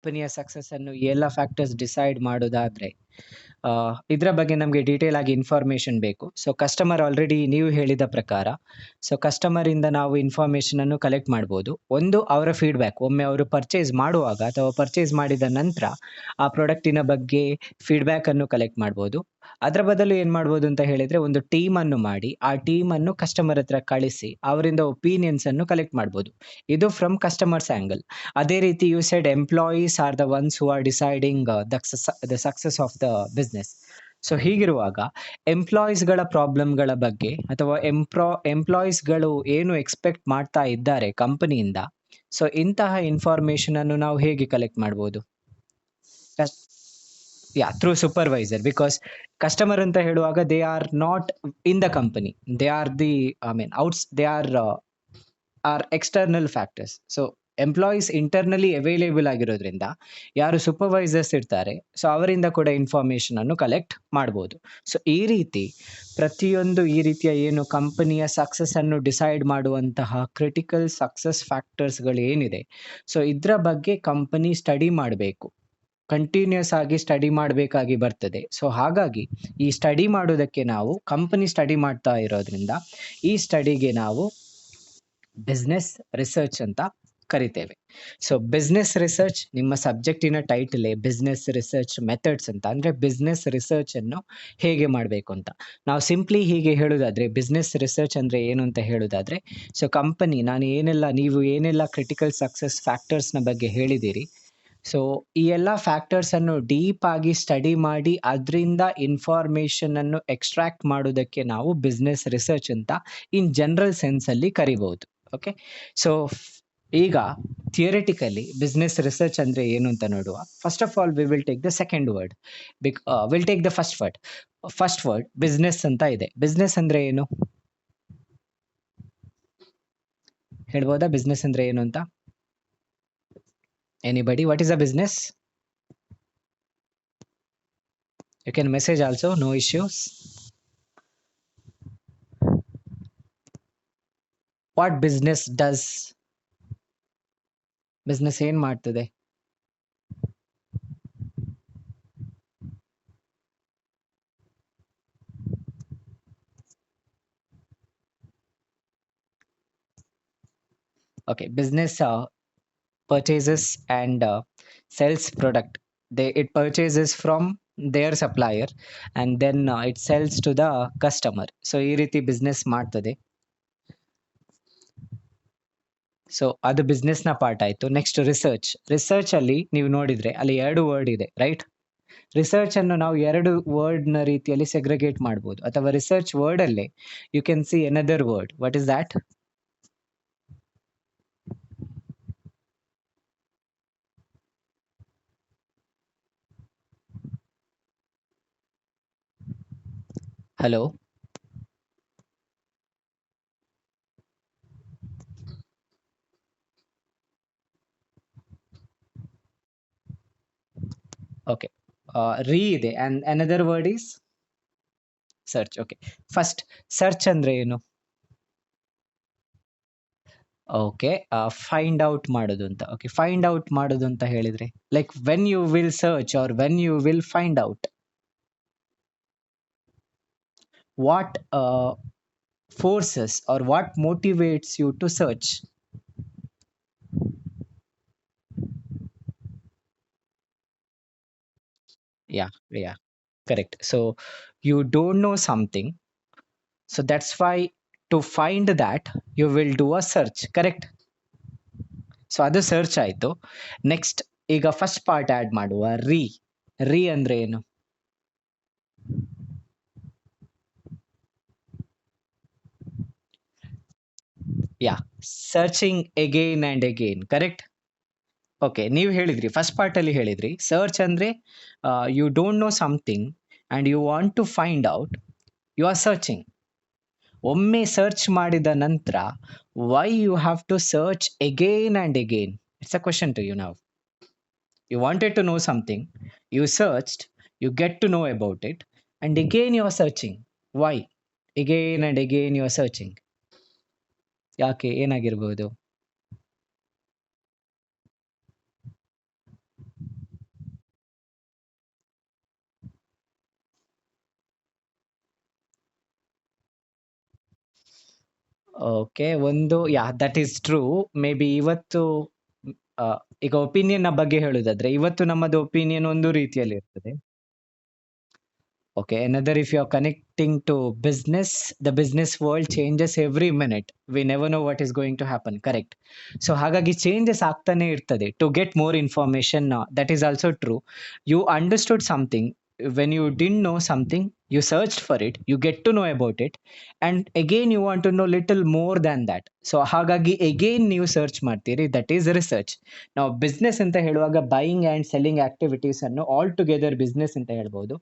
ಕಂಪನಿಯ ಸಕ್ಸಸ್ ಅನ್ನು ಈ ಎಲ್ಲ ಫ್ಯಾಕ್ಟರ್ಸ್ ಡಿಸೈಡ್ ಮಾಡೋದಾದ್ರೆ ಇದರ ಬಗ್ಗೆ ನಮಗೆ ಡೀಟೇಲ್ ಆಗಿ ಇನ್ಫಾರ್ಮೇಶನ್ ಬೇಕು. ಸೊ ಕಸ್ಟಮರ್ ಆಲ್ರೆಡಿ ನೀವು ಹೇಳಿದ ಪ್ರಕಾರ, ಸೊ ಕಸ್ಟಮರ್ ಇಂದ ನಾವು ಇನ್ಫಾರ್ಮೇಶನ್ ಅನ್ನು ಕಲೆಕ್ಟ್ ಮಾಡ್ಬೋದು. ಒಂದು ಅವರ ಫೀಡ್ಬ್ಯಾಕ್, ಒಮ್ಮೆ ಅವರು ಪರ್ಚೇಸ್ ಮಾಡುವಾಗ ಅಥವಾ ಪರ್ಚೇಸ್ ಮಾಡಿದ ನಂತರ ಆ ಪ್ರಾಡಕ್ಟಿನ ಬಗ್ಗೆ ಫೀಡ್ಬ್ಯಾಕ್ ಅನ್ನು ಕಲೆಕ್ಟ್ ಮಾಡ್ಬೋದು. ಅದರ ಬದಲು ಏನ್ ಮಾಡ್ಬೋದು ಅಂತ ಹೇಳಿದ್ರೆ, ಒಂದು ಟೀಮ್ ಅನ್ನು ಮಾಡಿ ಆ ಟೀಮ್ ಅನ್ನು ಕಸ್ಟಮರ್ ಹತ್ರ ಕಳಿಸಿ ಅವರಿಂದ ಒಪಿನಿಯನ್ಸ್ ಅನ್ನು ಕಲೆಕ್ಟ್ ಮಾಡ್ಬೋದು. ಇದು ಫ್ರಮ್ ಕಸ್ಟಮರ್ಸ್ ಆಂಗಲ್. ಅದೇ ರೀತಿ you said employees are the ones who are deciding the success of the business. So ಹೀಗಿರುವಾಗ ಎಂಪ್ಲಾಯೀಸ್ಗಳ ಪ್ರಾಬ್ಲಮ್ಗಳ ಬಗ್ಗೆ ಅಥವಾ ಎಂಪ್ಲಾಯೀಸ್ಗಳು ಏನು ಎಕ್ಸ್ಪೆಕ್ಟ್ ಮಾಡ್ತಾ ಇದ್ದಾರೆ ಕಂಪನಿಯಿಂದ, ಸೊ ಇಂತಹ ಇನ್ಫಾರ್ಮೇಶನ್ ಅನ್ನು ನಾವು ಹೇಗೆ ಕಲೆಕ್ಟ್ ಮಾಡ್ಬೋದು? Through supervisor. ಬಿಕಾಸ್ ಕಸ್ಟಮರ್ ಅಂತ ಹೇಳುವಾಗ they are not in the company, they are the they are external factors. So employees internally available ಆಗಿರೋದ್ರಿಂದ ಯಾರು ಸೂಪರ್ವೈಸರ್ಸ್ ಇರ್ತಾರೆ, ಸೊ ಅವರಿಂದ ಕೂಡ ಇನ್ಫಾರ್ಮೇಶನ್ ಅನ್ನು ಕಲೆಕ್ಟ್ ಮಾಡ್ಬೋದು. ಸೊ ಈ ರೀತಿ ಪ್ರತಿಯೊಂದು ಈ ರೀತಿಯ ಏನು ಕಂಪನಿಯ ಸಕ್ಸಸ್ ಅನ್ನು ಡಿಸೈಡ್ ಮಾಡುವಂತಹ ಕ್ರಿಟಿಕಲ್ ಸಕ್ಸಸ್ ಫ್ಯಾಕ್ಟರ್ಸ್ಗಳು ಏನಿದೆ, ಸೊ ಇದರ ಬಗ್ಗೆ ಕಂಪನಿ ಸ್ಟಡಿ ಮಾಡಬೇಕು, ಕಂಟಿನ್ಯೂಸ್ ಆಗಿ ಸ್ಟಡಿ ಮಾಡಬೇಕಾಗಿ ಬರ್ತದೆ. ಸೊ ಹಾಗಾಗಿ ಈ ಸ್ಟಡಿ ಮಾಡೋದಕ್ಕೆ ನಾವು ಕಂಪನಿ ಸ್ಟಡಿ ಮಾಡ್ತಾ ಇರೋದ್ರಿಂದ ಈ ಸ್ಟಡಿಗೆ ನಾವು ಬಿಸ್ನೆಸ್ ರಿಸರ್ಚ್ ಅಂತ ಕರಿತೇವೆ. ಸೊ ಬಿಸ್ನೆಸ್ ರಿಸರ್ಚ್, ನಿಮ್ಮ ಸಬ್ಜೆಕ್ಟಿನ ಟೈಟಲೇ ಬಿಸ್ನೆಸ್ ರಿಸರ್ಚ್ ಮೆಥಡ್ಸ್ ಅಂತ. ಅಂದ್ರೆ ಬಿಸ್ನೆಸ್ ರಿಸರ್ಚ್ ಅನ್ನು ಹೇಗೆ ಮಾಡಬೇಕು ಅಂತ. ನಾವು ಸಿಂಪ್ಲಿ ಹೀಗೆ ಹೇಳುದಾದ್ರೆ, ಬಿಸ್ನೆಸ್ ರಿಸರ್ಚ್ ಅಂದ್ರೆ ಏನು ಅಂತ ಹೇಳುದಾದ್ರೆ, ಸೊ ಕಂಪನಿ ನೀವು ಏನೆಲ್ಲ ಕ್ರಿಟಿಕಲ್ ಸಕ್ಸಸ್ ಫ್ಯಾಕ್ಟರ್ಸ್ನ ಬಗ್ಗೆ ಹೇಳಿದಿರಿ, ಸೊ ಈ ಎಲ್ಲ ಫ್ಯಾಕ್ಟರ್ಸ್ ಅನ್ನು ಡೀಪ್ ಆಗಿ ಸ್ಟಡಿ ಮಾಡಿ ಅದರಿಂದ ಇನ್ಫಾರ್ಮೇಶನ್ ಅನ್ನು ಎಕ್ಸ್ಟ್ರಾಕ್ಟ್ ಮಾಡೋದಕ್ಕೆ ನಾವು ಬಿಸ್ನೆಸ್ ರಿಸರ್ಚ್ ಅಂತ ಇನ್ ಜನರಲ್ ಸೆನ್ಸ್ ಅಲ್ಲಿ ಕರಿಬಹುದು. ಓಕೆ, ಸೊ ಈಗ ಥಿಯರಿಟಿಕಲಿ ಬಿಸ್ನೆಸ್ ರಿಸರ್ಚ್ ಅಂದ್ರೆ ಏನು ಅಂತ ನೋಡುವ. First of all we will take the second word, will take the first word business ಅಂತ ಇದೆ. ಬಿಸ್ನೆಸ್ ಅಂದ್ರೆ ಏನು ಹೇಳ್ಬೋದಾ? ಬಿಸ್ನೆಸ್ ಅಂದ್ರೆ ಏನು ಅಂತ anybody? What is a business? You can message also, no issues. What business does? Business ಏನ್ ಮಾಡ್ತದೆ? Okay, business purchases and sells product. It purchases from their supplier and then it sells to the customer. So ಈ ರೀತಿ business ಮಾಡ್ತದೆ. So ಅದು business ನ part ಆಯ್ತು. Next research ಅಲ್ಲಿ ನೀವು ನೋಡಿದ್ರೆ ಅಲ್ಲಿ 2 ವರ್ಡ್ ಇದೆ, ರೈಟ್? ರಿಸರ್ಚ್ ಅನ್ನು ನಾವು 2 ವರ್ಡ್ ನ ರೀತಿಯಲ್ಲಿ ಸೆಗ್ರಿಗೇಟ್ ಮಾಡಬಹುದು. ಅಥವಾ ರಿಸರ್ಚ್ ವರ್ಡ್ ಅಲ್ಲೇ you can see another word. What is that? Hello, okay. Re ಇದೆ and another word is search. Okay, first search ಅಂದ್ರೆ ಏನು? ಓಕೆ, ಫೈಂಡ್ ಔಟ್ ಮಾಡೋದು ಅಂತ. ಓಕೆ, ಫೈಂಡ್ ಔಟ್ ಮಾಡೋದು ಅಂತ ಹೇಳಿದ್ರೆ like when you will search or when you will find out what forces or what motivates you to search. Yeah, correct. So you don't know something, so that's why to find that you will do a search, correct? So ಅದು search ಆಯ್ತು. Next ಈಗ first part add ಮಾಡುವ re ಅಂದ್ರೆ ಏನು? Searching again and again, correct? Okay, ನೀವು ಹೇಳಿದ್ರಿ first part ಅಲ್ಲಿ ಹೇಳಿದ್ರಿ ಸರ್ಚ್ ಅಂದ್ರೆ you don't know something and you want to find out, you are searching. ಒಮ್ಮೆ ಸರ್ಚ್ ಮಾಡಿದ ನಂತರ why you have to search again and again? It's a question to you now. You wanted to know something, you searched, you get to know about it, and again you are searching. Why? Again and again you are searching. ಯಾಕೆ? ಏನಾಗಿರ್ಬೋದು? Okay. ಒಂದು that is true. May be ಇವತ್ತು ಅ, ಈಗ opinion ಬಗ್ಗೆ ಹೇಳುದಾದ್ರೆ, ಇವತ್ತು ನಮ್ಮದು opinion ಒಂದು ರೀತಿಯಲ್ಲಿ ಇರ್ತದೆ. Okay, another, if you're connecting to business, the business world changes every minute. We never know what is going to happen. Correct. So ಹಾಗಾಗಿ changes ಆಗ್ತಾನೆ ಇರ್ತದೆ. To get more information, that is also true. You understood something when you didn't know something. You searched for it. You get to know about it, and again you want to know little more than that. So ಹಾಗಾಗಿ again ನೀವು search ಮಾಡ್ತೀರಿ. That is research. Now business ಅಂತ ಹೇಳುವಾಗ buying and selling activities ಅನ್ನು all together business ಅಂತ ಹೇಳ್ಬೋದು.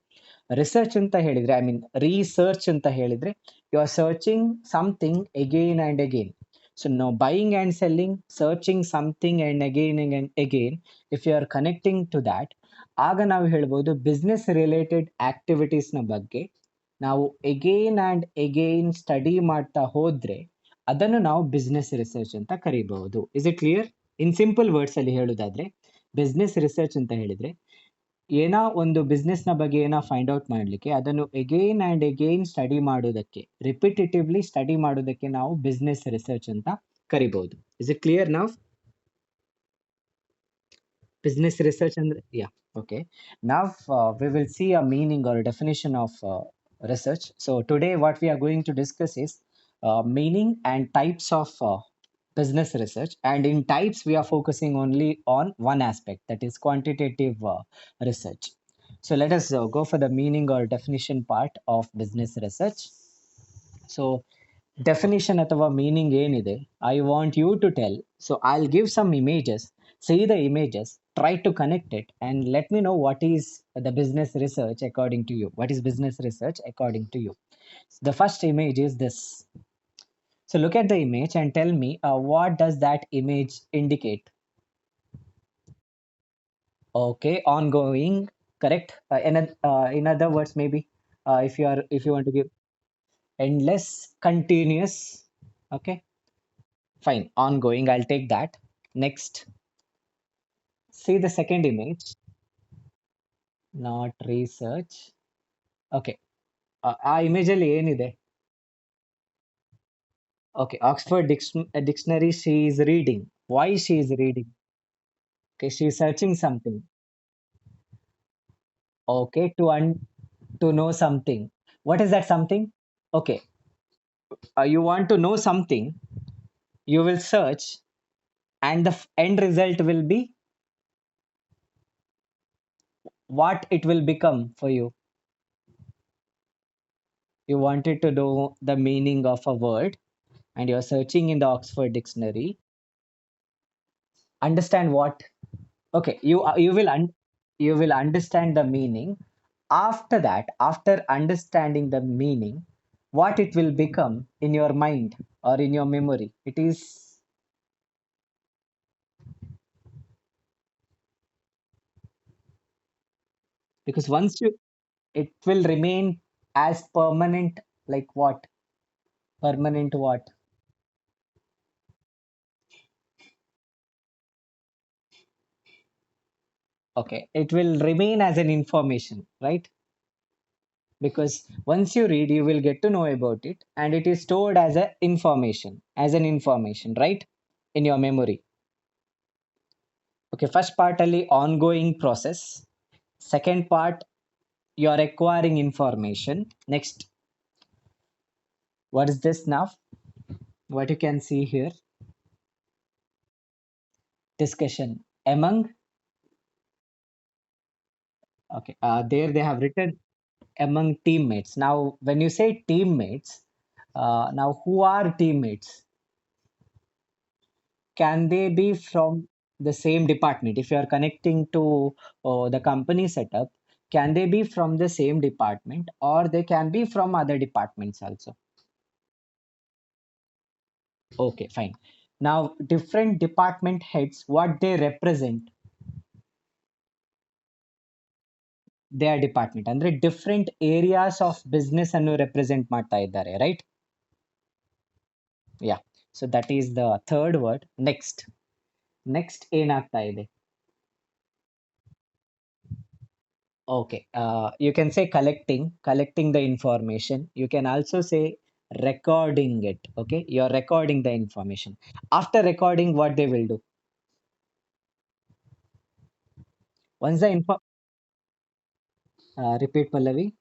Research ಅಂತ ಹೇಳಿದ್ರೆ, ಐ ಮೀನ್ ರಿಸರ್ಚ್ ಅಂತ ಹೇಳಿದ್ರೆ, you are searching something again and again. So ನಾವು buying and selling, searching something and again if you are connecting to that, ಆಗ ನಾವು ಹೇಳ್ಬೋದು ಬಿಸ್ನೆಸ್ ರಿಲೇಟೆಡ್ ಆಕ್ಟಿವಿಟೀಸ್ನ ಬಗ್ಗೆ ನಾವು ಎಗೇನ್ ಆ್ಯಂಡ್ ಎಗೇನ್ ಸ್ಟಡಿ ಮಾಡ್ತಾ ಹೋದ್ರೆ ಅದನ್ನು ನಾವು ಬಿಸ್ನೆಸ್ ರಿಸರ್ಚ್ ಅಂತ ಕರಿಬಹುದು. Is it clear? In simple words ಅಲ್ಲಿ ಹೇಳುದಾದ್ರೆ, ಬಿಸ್ನೆಸ್ ರಿಸರ್ಚ್ ಅಂತ ಹೇಳಿದ್ರೆ ಏನೋ ಒಂದು ಬಿಸ್ನೆಸ್ನ ಬಗ್ಗೆ ಏನೋ ಫೈಂಡ್ ಔಟ್ ಮಾಡಲಿಕ್ಕೆ ಅದನ್ನು ಎಗೇನ್ ಆ್ಯಂಡ್ ಎಗೇನ್ ಸ್ಟಡಿ ಮಾಡೋದಕ್ಕೆ, ರಿಪಿಟೇಟಿವ್ಲಿ ಸ್ಟಡಿ ಮಾಡೋದಕ್ಕೆ ನಾವು ಬಿಸ್ನೆಸ್ ರಿಸರ್ಚ್ ಅಂತ ಕರಿಬಹುದು. ಇಸ್ ಇಟ್ ಕ್ಲಿಯರ್ ನಾವ್? Business research and okay. Now we will see a meaning or a definition of research. So today what we are going to discuss is meaning and types of business research, and in types we are focusing only on one aspect, that is quantitative research. So let us go for the meaning or definition part of business research. So definition ಅಥವಾ meaning ಏನಿದೆ, I want you to tell. So I'll give some images, see the images, try to connect it, and let me know what is the business research according to you. What is business research according to you? The first image is this. So look at the image and tell me what does that image indicate? Okay, ongoing, correct. In other words, maybe if you want to give endless, continuous. Okay, fine. Ongoing, I'll take that. Next, see the second image, not research. Okay, ಆ image ಅಲ್ಲಿ ಏನಿದೆ? Okay, Oxford Dictionary, she is reading. Why she is reading? Okay, she is searching something. Okay, to know something. What is that something? Okay, you want to know something, you will search, and the end result will be what it will become for you. You wanted to know the meaning of a word, and you're searching in the Oxford Dictionary. Understand what? Okay, you will understand the meaning. After that, after understanding the meaning, what it will become in your mind or in your memory, it is because once you, it will remain as permanent. Like what? Permanent what? Okay, it will remain as an information, right? Because once you read, you will get to know about it, and it is stored as an information, right, in your memory. Okay, first part ali ongoing process. Second part, you are acquiring information. Next, what is this now? What you can see here, discussion among. Okay, there they have written among teammates. Now when you say teammates, now who are teammates? Can they be from the same department? If you are connecting to the company setup, can they be from the same department, or they can be from other departments also? Okay, fine. Now different department heads, what they represent, their department ಅಂದ್ರೆ different areas of business ಅನ್ನು represent ಮಾಡ್ತಾ ಇದ್ದಾರೆ, right? Yeah, so that is the third word. Next ಏನಾಗ್ತಾ ಇದೆ? Okay, you can say collecting the information. You can also say recording it. Okay, you're recording the information. After recording, what they will do? Once the info, repeat Pallavi.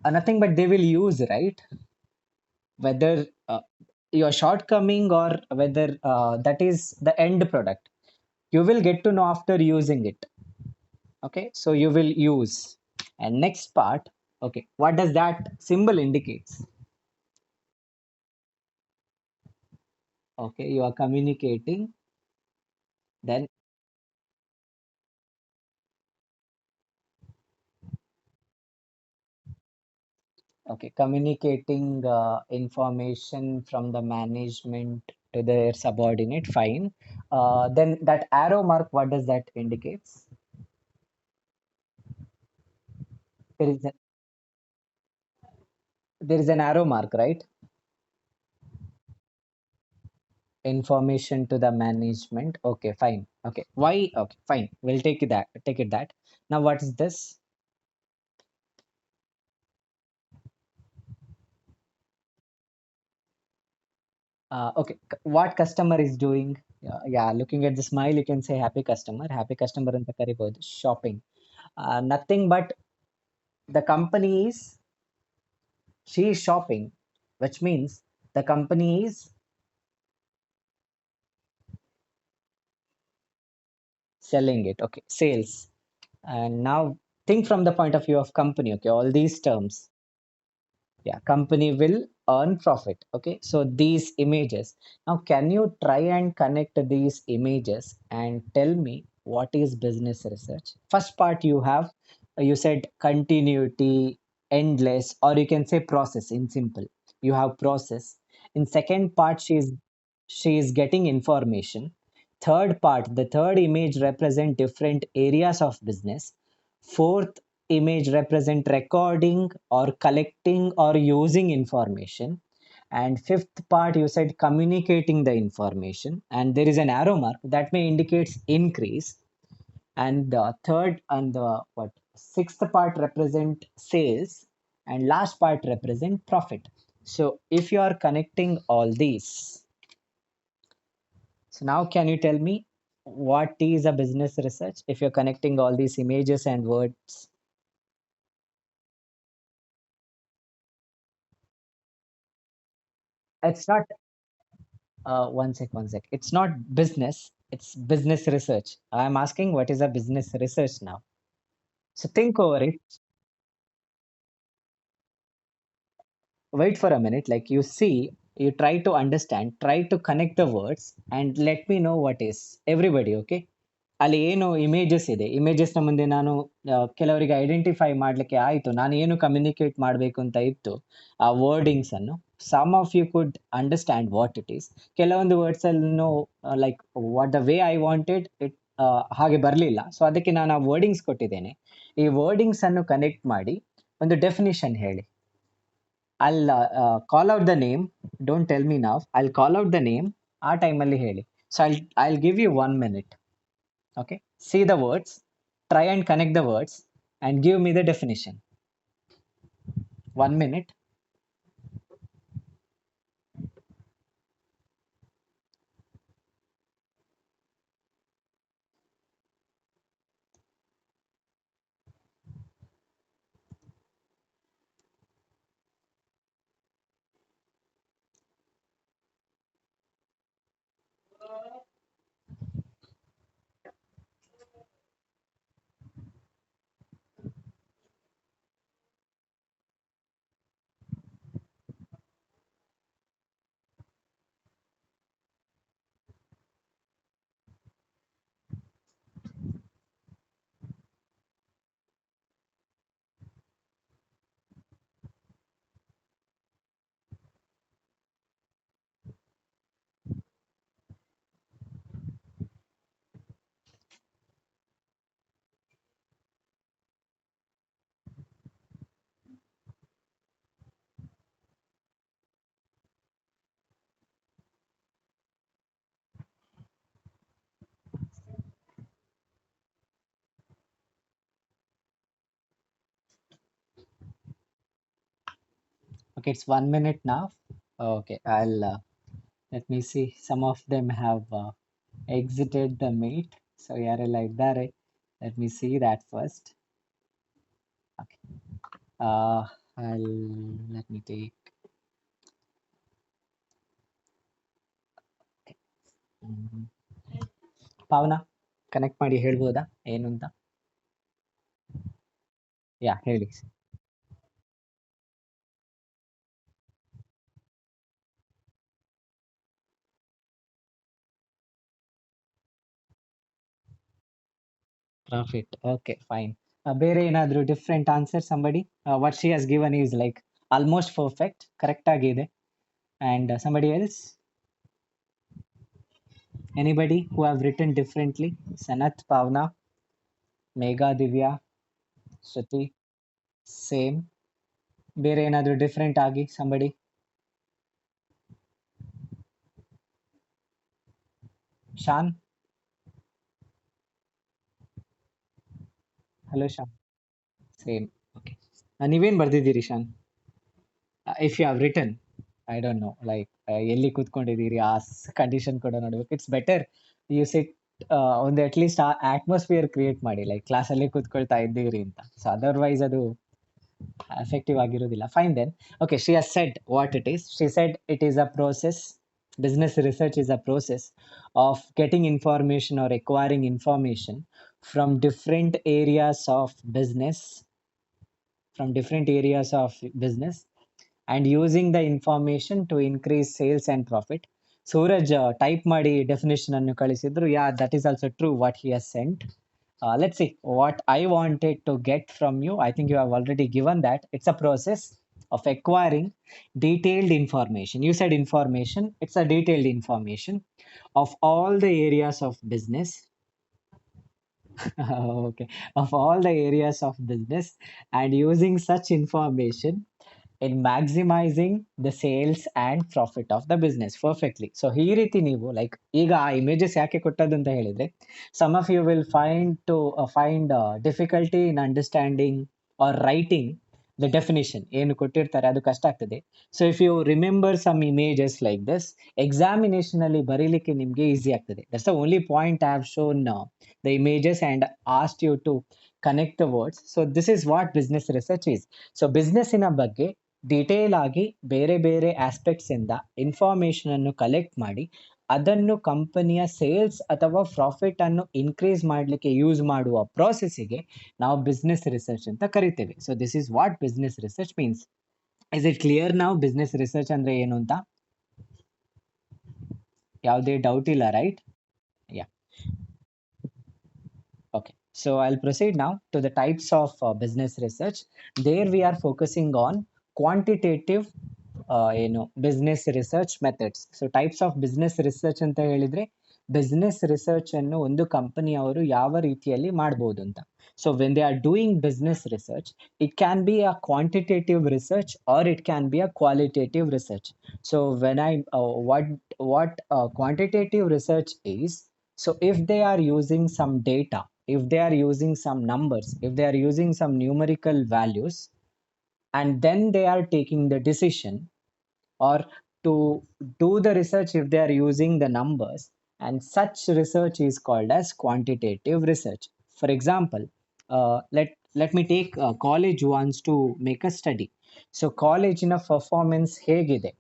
Nothing but they will use, right? Whether your shortcoming or whether that is the end product, you will get to know after using it. Okay, so you will use. And next part, okay, what does that symbol indicates? Okay, you are communicating, then okay, communicating information from the management to their subordinate, fine. Then that arrow mark, what does that indicates? There is a, there is an arrow mark, right? Information to the management. Okay, fine. Okay, why? Okay, fine. We'll take it that. Take it that. Now, what is this? Okay, what customer is doing? Yeah, looking at the smile, you can say happy customer. Happy customer ಅಂತ ಕರಿಬಹುದು. Shopping. Nothing but the company is she is shopping, which means the company is selling it. Okay, sales. And now think from the point of view of company. Okay, all these terms. Yeah, company will earn profit. Okay, so these images. Now, can you try and connect these images and tell me what is business research? First part you have, you said continuity, endless, or you can say process in simple. You have process. In second part, she is getting information. Third part, the third image represent different areas of business. Fourth image represent recording or collecting or using information. And fifth part, you said communicating the information. And there is an arrow mark that may indicates increase. And the third and the what sixth part represent sales, and last part represent profit. So if you are connecting all these, so now can you tell me what is a business research if you're connecting all these images and words? It's not one sec. It's not business, it's business research. I'm asking what is a business research now. So think over it. Wait for a minute. Like you see, you try to understand, try to connect the words, and let me know what is. Everybody, okay? ಅಲ್ಲಿ ಏನು images ಇದೆ ಇಮೇಜಸ್ನ ಮುಂದೆ ನಾನು ಕೆಲವರಿಗೆ identify ಮಾಡಲಿಕ್ಕೆ ಆಯಿತು ನಾನು ಏನು ಕಮ್ಯುನಿಕೇಟ್ ಮಾಡಬೇಕು ಅಂತ ಇತ್ತು ಆ ವರ್ಡಿಂಗ್ಸ್ ಅನ್ನು some of you could understand what it is ಕೆಲವೊಂದು ವರ್ಡ್ಸ್ ಅನ್ನು like what the way I wanted it ಹಾಗೆ ಬರಲಿಲ್ಲ ಸೊ ಅದಕ್ಕೆ ನಾನು ಆ ವರ್ಡಿಂಗ್ಸ್ ಕೊಟ್ಟಿದ್ದೇನೆ ಈ ವರ್ಡಿಂಗ್ಸ್ ಅನ್ನು ಕನೆಕ್ಟ್ ಮಾಡಿ ಒಂದು ಡೆಫಿನಿಷನ್ ಹೇಳಿ call out the name don't tell me ನಾವ್ ಕಾಲ್ ಔಟ್ ದ ನೇಮ್ ಆ ಟೈಮಲ್ಲಿ ಹೇಳಿ so I give you 1 minute. Okay, see the words, try and connect the words and give me the definition. 1 minute. Okay, it's 1 minute now. Okay, I'll let me see. Some of them have exited the meet. So ಯಾರೆಲ್ಲ ಇದ್ದಾರೆ? Let me see that first. Okay. I'll let me take. ಹ್ಮ್. ಪಾವನ connect ಮಾಡಿ ಹೇಳ್ಬೋದಾ ಏನು ಅಂತ? Yeah ಹೇಳಿ. Profit. Okay fine. ಬೇರೆ ಏನಾದರೂ different answer somebody? What she has given is like almost perfect, correct ಆಗಿದೆ. And somebody else? Anybody who have written differently? Sanath, Pavna, Megha, Divya, Shruti, same. ಬೇರೆ ಏನಾದರೂ ಡಿಫ್ರೆಂಟ್ ಆಗಿ somebody? Shan? Hello Shan. Same. Okay. ನೀವೇನು ಬರ್ದಿದ್ದೀರಿ Shan? If you have written, I don't know, like ಎಲ್ಲಿ ಕೂತ್ಕೊಂಡಿದ್ದೀರಿ ಆ condition ಕೂಡ ನೋಡ್ಬೇಕು. ಇಟ್ಸ್ ಬೆಟರ್ ಯು ಸಿಟ್, ಒಂದು ಅಟ್ಲೀಸ್ಟ್ ಆ ಅಟ್ಮಾಸ್ಫಿಯರ್ ಕ್ರಿಯೇಟ್ ಮಾಡಿ, ಲೈಕ್ ಕ್ಲಾಸಲ್ಲಿ ಕೂತ್ಕೊಳ್ತಾ ಇದ್ದೀರಿ ಅಂತ. ಸೊ ಅದರ್ವೈಸ್ ಅದು ಎಫೆಕ್ಟಿವ್ ಆಗಿರೋದಿಲ್ಲ. Fine then. Okay, she has said what it is. She said it is a process. Business research is a process of getting information or acquiring information from different areas of business, from different areas of business, and using the information to increase sales and profit. Suraj type ಮಾಡಿ definition ಅನ್ನು ಕಳಿಸಿದ್ರು. Yeah, that is also true what he has sent. Let's see what I wanted to get from you. I think you have already given that. It's a process of acquiring detailed information. You said information, it's a detailed information of all the areas of business. Okay, of all the areas of business, and using such information in maximizing the sales and profit of the business perfectly. So ಈ ರೀತಿ ನೀವು like ಈಗ ಆ images ಯಾಕೆ ಕೊಟ್ಟದ್ದು ಅಂತ ಹೇಳಿದ್ರೆ, some of you will find difficulty in understanding or writing the definition ಏನು ಕೊಟ್ಟಿರ್ತಾರೆ ಅದು ಕಷ್ಟ ಆಗ್ತದೆ. So if you remember some images like this, examination ಅಲ್ಲಿ ಬರೀಲಿಕ್ಕೆ ನಿಮಗೆ ಈಸಿ ಆಗ್ತದೆ. That's the only point I have shown the images and asked you to connect the words. So this is what business research is. So business ಇನ ಬಗ್ಗೆ detail ಆಗಿ ಬೇರೆ ಬೇರೆ aspects ಇಂದ ಇನ್ಫಾರ್ಮೇಶನ್ ಅನ್ನು ಕಲೆಕ್ಟ್ ಮಾಡಿ ಅದನ್ನು ಕಂಪನಿಯ ಸೇಲ್ಸ್ ಅಥವಾ ಪ್ರಾಫಿಟ್ ಅನ್ನು ಇನ್ಕ್ರೀಸ್ ಮಾಡಲಿಕ್ಕೆ ಯೂಸ್ ಮಾಡುವ ಪ್ರಾಸೆಸ್ಸಿಗೆ ನಾವು ಬಿಸ್ನೆಸ್ ರಿಸರ್ಚ್ ಅಂತ ಕರಿತೇವೆ. So this is what business research means. Is it clear ನಾವು ಬಿಸ್ನೆಸ್ ರಿಸರ್ಚ್ ಅಂದ್ರೆ ಏನು ಅಂತ? ಯಾವುದೇ ಡೌಟ್ ಇಲ್ಲ, right? Yeah. Okay, so I'll proceed now to the types of business research. There we are focusing on quantitative, business research methods. So types of business research ಅಂತ ಹೇಳಿದ್ರೆ business research ಅನ್ನು ಒಂದು company ಅವರು ಯಾವ ರೀತಿಯಲ್ಲಿ ಮಾಡಬಹುದು ಅಂತ. So when they are doing business research, it can be a quantitative research or it can be a qualitative research. So when I what quantitative research is, so if they are using some data, if they are using some numbers, if they are using some numerical values, and then they are taking the decision, or to do the research if they are using the numbers, and such research is called as quantitative research. For example, let me take college wants to make a study. So college in a performance ಹೇಗಿದೆ,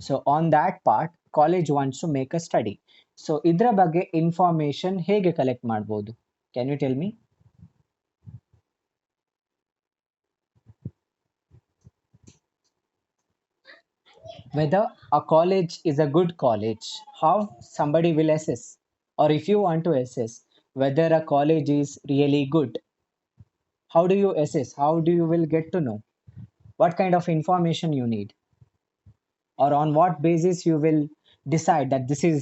so on that part college wants to make a study. So ಇದರ ಬಗ್ಗೆ information ಹೇಗೆ collect ಮಾಡ್ಬೋದು? Can you tell me? Whether a college is a good college, how somebody will assess, or if you want to assess whether a college is really good, how do you assess, how do you will get to know what kind of information you need, or on what basis you will decide that this is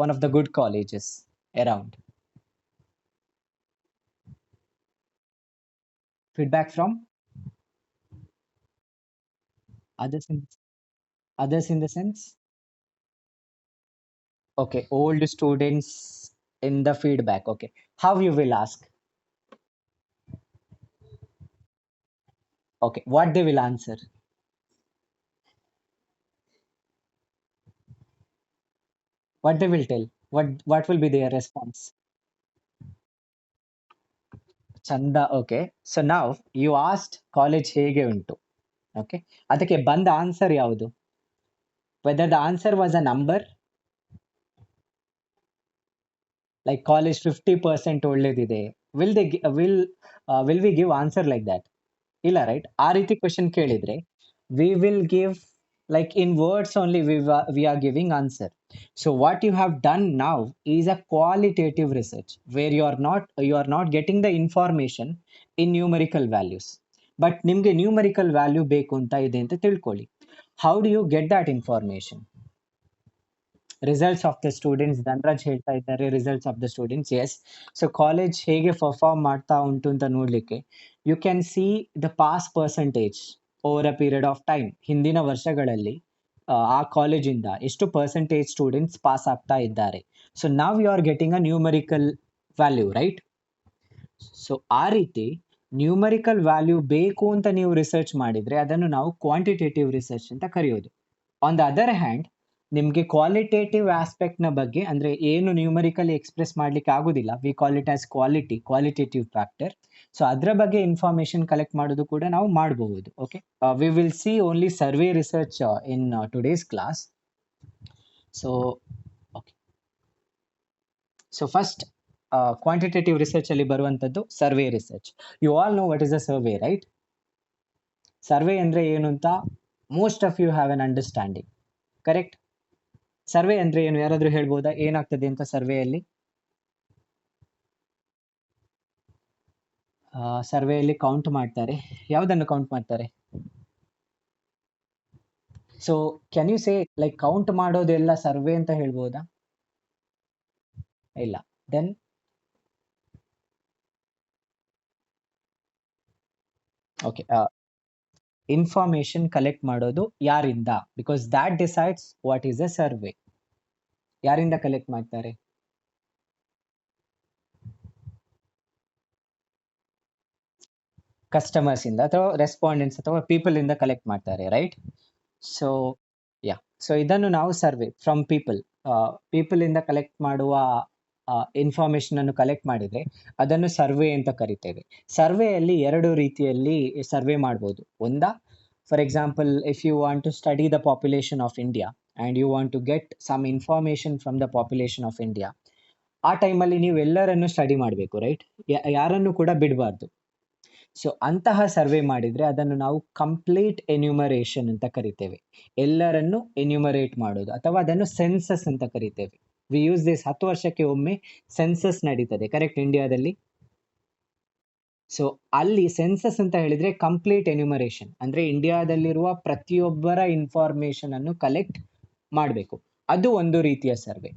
one of the good colleges around? Feedback from others in others in the sense? Okay, old students in the feedback. Okay, how you will ask? Okay, what they will answer? What they will tell? What will be their response? ಚಂದ. Okay. So ನಾವ್ you asked college ಹೇಗೆ ಉಂಟು. Okay. ಅದಕ್ಕೆ ಬಂದ answer ಯಾವುದು? Whether the answer was a number, like college 50% ಒಳ್ಳೇದಿದೆ, will they will we give answer like that? ಇಲ್ಲ, right? ಆ ರೀತಿ ಕ್ವೆಶನ್ ಕೇಳಿದ್ರೆ we will give like in words only we are giving answer. So what you have done now is a qualitative research where you are not getting the information in numerical values, but ನಿಮ್ಗೆ numerical value ಬೇಕು ಅಂತ ಇದೆ ಅಂತ ತಿಳ್ಕೊಳ್ಳಿ. How do you get that information? Results of the students. Dhanraj ಹೇಳ್ತಾ ಇದ್ದಾರೆ results of the students. Yes. So college ಹೇಗೆ perform ಮಾಡ್ತಾ ಉಂಟು ಅಂತ ನೋಡ್ಲಿಕ್ಕೆ you can see the pass percentage over a period of time. ಹಿಂದಿನ ವರ್ಷಗಳಲ್ಲಿ ಆ ಕಾಲೇಜಿಂದ ಎಷ್ಟು ಪರ್ಸೆಂಟೇಜ್ ಸ್ಟೂಡೆಂಟ್ಸ್ ಪಾಸ್ ಆಗ್ತಾ ಇದ್ದಾರೆ. ಸೊ ನಾವ್ you are getting a numerical value, right? So ಆ ರೀತಿ ನ್ಯೂಮರಿಕಲ್ ವ್ಯಾಲ್ಯೂ ಬೇಕು ಅಂತ ನೀವು ರಿಸರ್ಚ್ ಮಾಡಿದ್ರೆ ಅದನ್ನು ನಾವು ಕ್ವಾಂಟಿಟೇಟಿವ್ ರಿಸರ್ಚ್ ಅಂತ ಕರೆಯೋದು. ಆನ್ ದ ಅದರ್ ಹ್ಯಾಂಡ್ ನಿಮಗೆ ಕ್ವಾಲಿಟೇಟಿವ್ ಆಸ್ಪೆಕ್ಟ್ ನ ಬಗ್ಗೆ, ಅಂದ್ರೆ ಏನು ನ್ಯೂಮರಿಕಲಿ ಎಕ್ಸ್ಪ್ರೆಸ್ ಮಾಡ್ಲಿಕ್ಕೆ ಆಗುದಿಲ್ಲ, we call it as qualitative factor. So ಅದ್ರ ಬಗ್ಗೆ ಇನ್ಫಾರ್ಮೇಶನ್ ಕಲೆಕ್ಟ್ ಮಾಡೋದು ಕೂಡ ನಾವು ಮಾಡಬಹುದು. Okay. We will see only survey research in today's class. So okay. So first quantitative research ಅಲ್ಲಿ ಬರುವಂತದ್ದು survey research. You all know what is a survey, right? Survey ಅಂದ್ರೆ ಏನು ಅಂತ most of you have an understanding, correct? Survey ಅಂದ್ರೆ ಏನು, ಯಾರಾದ್ರೂ ಹೇಳ್ಬೋದಾ? ಏನಾಗ್ತದೆ ಅಂತ ಸರ್ವೆಯಲ್ಲಿ? ಸರ್ವೆಯಲ್ಲಿ ಕೌಂಟ್ ಮಾಡ್ತಾರೆ. ಯಾವುದನ್ನು ಕೌಂಟ್ ಮಾಡ್ತಾರೆ? So can you say like count ಮಾಡೋದೆಲ್ಲ ಸರ್ವೆ ಅಂತ ಹೇಳ್ಬೋದಾ? ಇಲ್ಲ. Then okay. ಇನ್ಫಾರ್ಮೇಶನ್ ಕಲೆಕ್ಟ್ ಮಾಡೋದು ಯಾರಿಂದ? Because that decides what is a survey. ಯಾರಿಂದ ಕಲೆಕ್ಟ್ ಮಾಡ್ತಾರೆ? ಕಸ್ಟಮರ್ಸ್ ಇಂದ ಅಥವಾ ರೆಸ್ಪಾಂಡೆಂಟ್ಸ್ ಅಥವಾ ಪೀಪಲ್ ಇಂದ ಕಲೆಕ್ಟ್ ಮಾಡ್ತಾರೆ, ರೈಟ್? So yeah. ಸೊ ಇದನ್ನು ನಾವು ಸರ್ವೆ ಫ್ರಮ್ ಪೀಪಲ್ ಇಂದ ಕಲೆಕ್ಟ್ ಮಾಡುವ ಇನ್ಫಾರ್ಮೇಶನ್ ಅನ್ನು ಕಲೆಕ್ಟ್ ಮಾಡಿದ್ರೆ ಅದನ್ನು ಸರ್ವೆ ಅಂತ ಕರಿತೇವೆ. ಸರ್ವೆಯಲ್ಲಿ ಎರಡು ರೀತಿಯಲ್ಲಿ ಸರ್ವೆ ಮಾಡ್ಬೋದು. ಒಂದ, for example, if you want to study the population of India and you want to get some information from the population of India, ಆ ಟೈಮಲ್ಲಿ ನೀವು ಎಲ್ಲರನ್ನು ಸ್ಟಡಿ ಮಾಡಬೇಕು, ರೈಟ್? ಯಾರನ್ನು ಕೂಡ ಬಿಡಬಾರ್ದು. ಸೊ ಅಂತಹ ಸರ್ವೆ ಮಾಡಿದ್ರೆ ಅದನ್ನು ನಾವು ಕಂಪ್ಲೀಟ್ ಎನ್ಯೂಮರೇಷನ್ ಅಂತ ಕರಿತೇವೆ. ಎಲ್ಲರನ್ನು ಎನ್ಯೂಮರೇಟ್ ಮಾಡೋದು, ಅಥವಾ ಅದನ್ನು ಸೆನ್ಸಸ್ ಅಂತ ಕರಿತೇವೆ. We use this. 10 ವರ್ಷಕ್ಕೆ ಒಮ್ಮೆ ಸೆನ್ಸಸ್ ನಡೀತದೆ, ಕರೆಕ್ಟ್? ಇಂಡಿಯಾದಲ್ಲಿ. ಸೊ ಅಲ್ಲಿ ಸೆನ್ಸಸ್ ಅಂತ ಹೇಳಿದ್ರೆ ಕಂಪ್ಲೀಟ್ ಎನ್ಯೂಮರೇಷನ್, ಅಂದ್ರೆ ಇಂಡಿಯಾದಲ್ಲಿರುವ ಪ್ರತಿಯೊಬ್ಬರ ಇನ್ಫಾರ್ಮೇಶನ್ ಅನ್ನು ಕಲೆಕ್ಟ್ ಮಾಡಬೇಕು. ಅದು ಒಂದು ರೀತಿಯ ಸರ್ವೆ.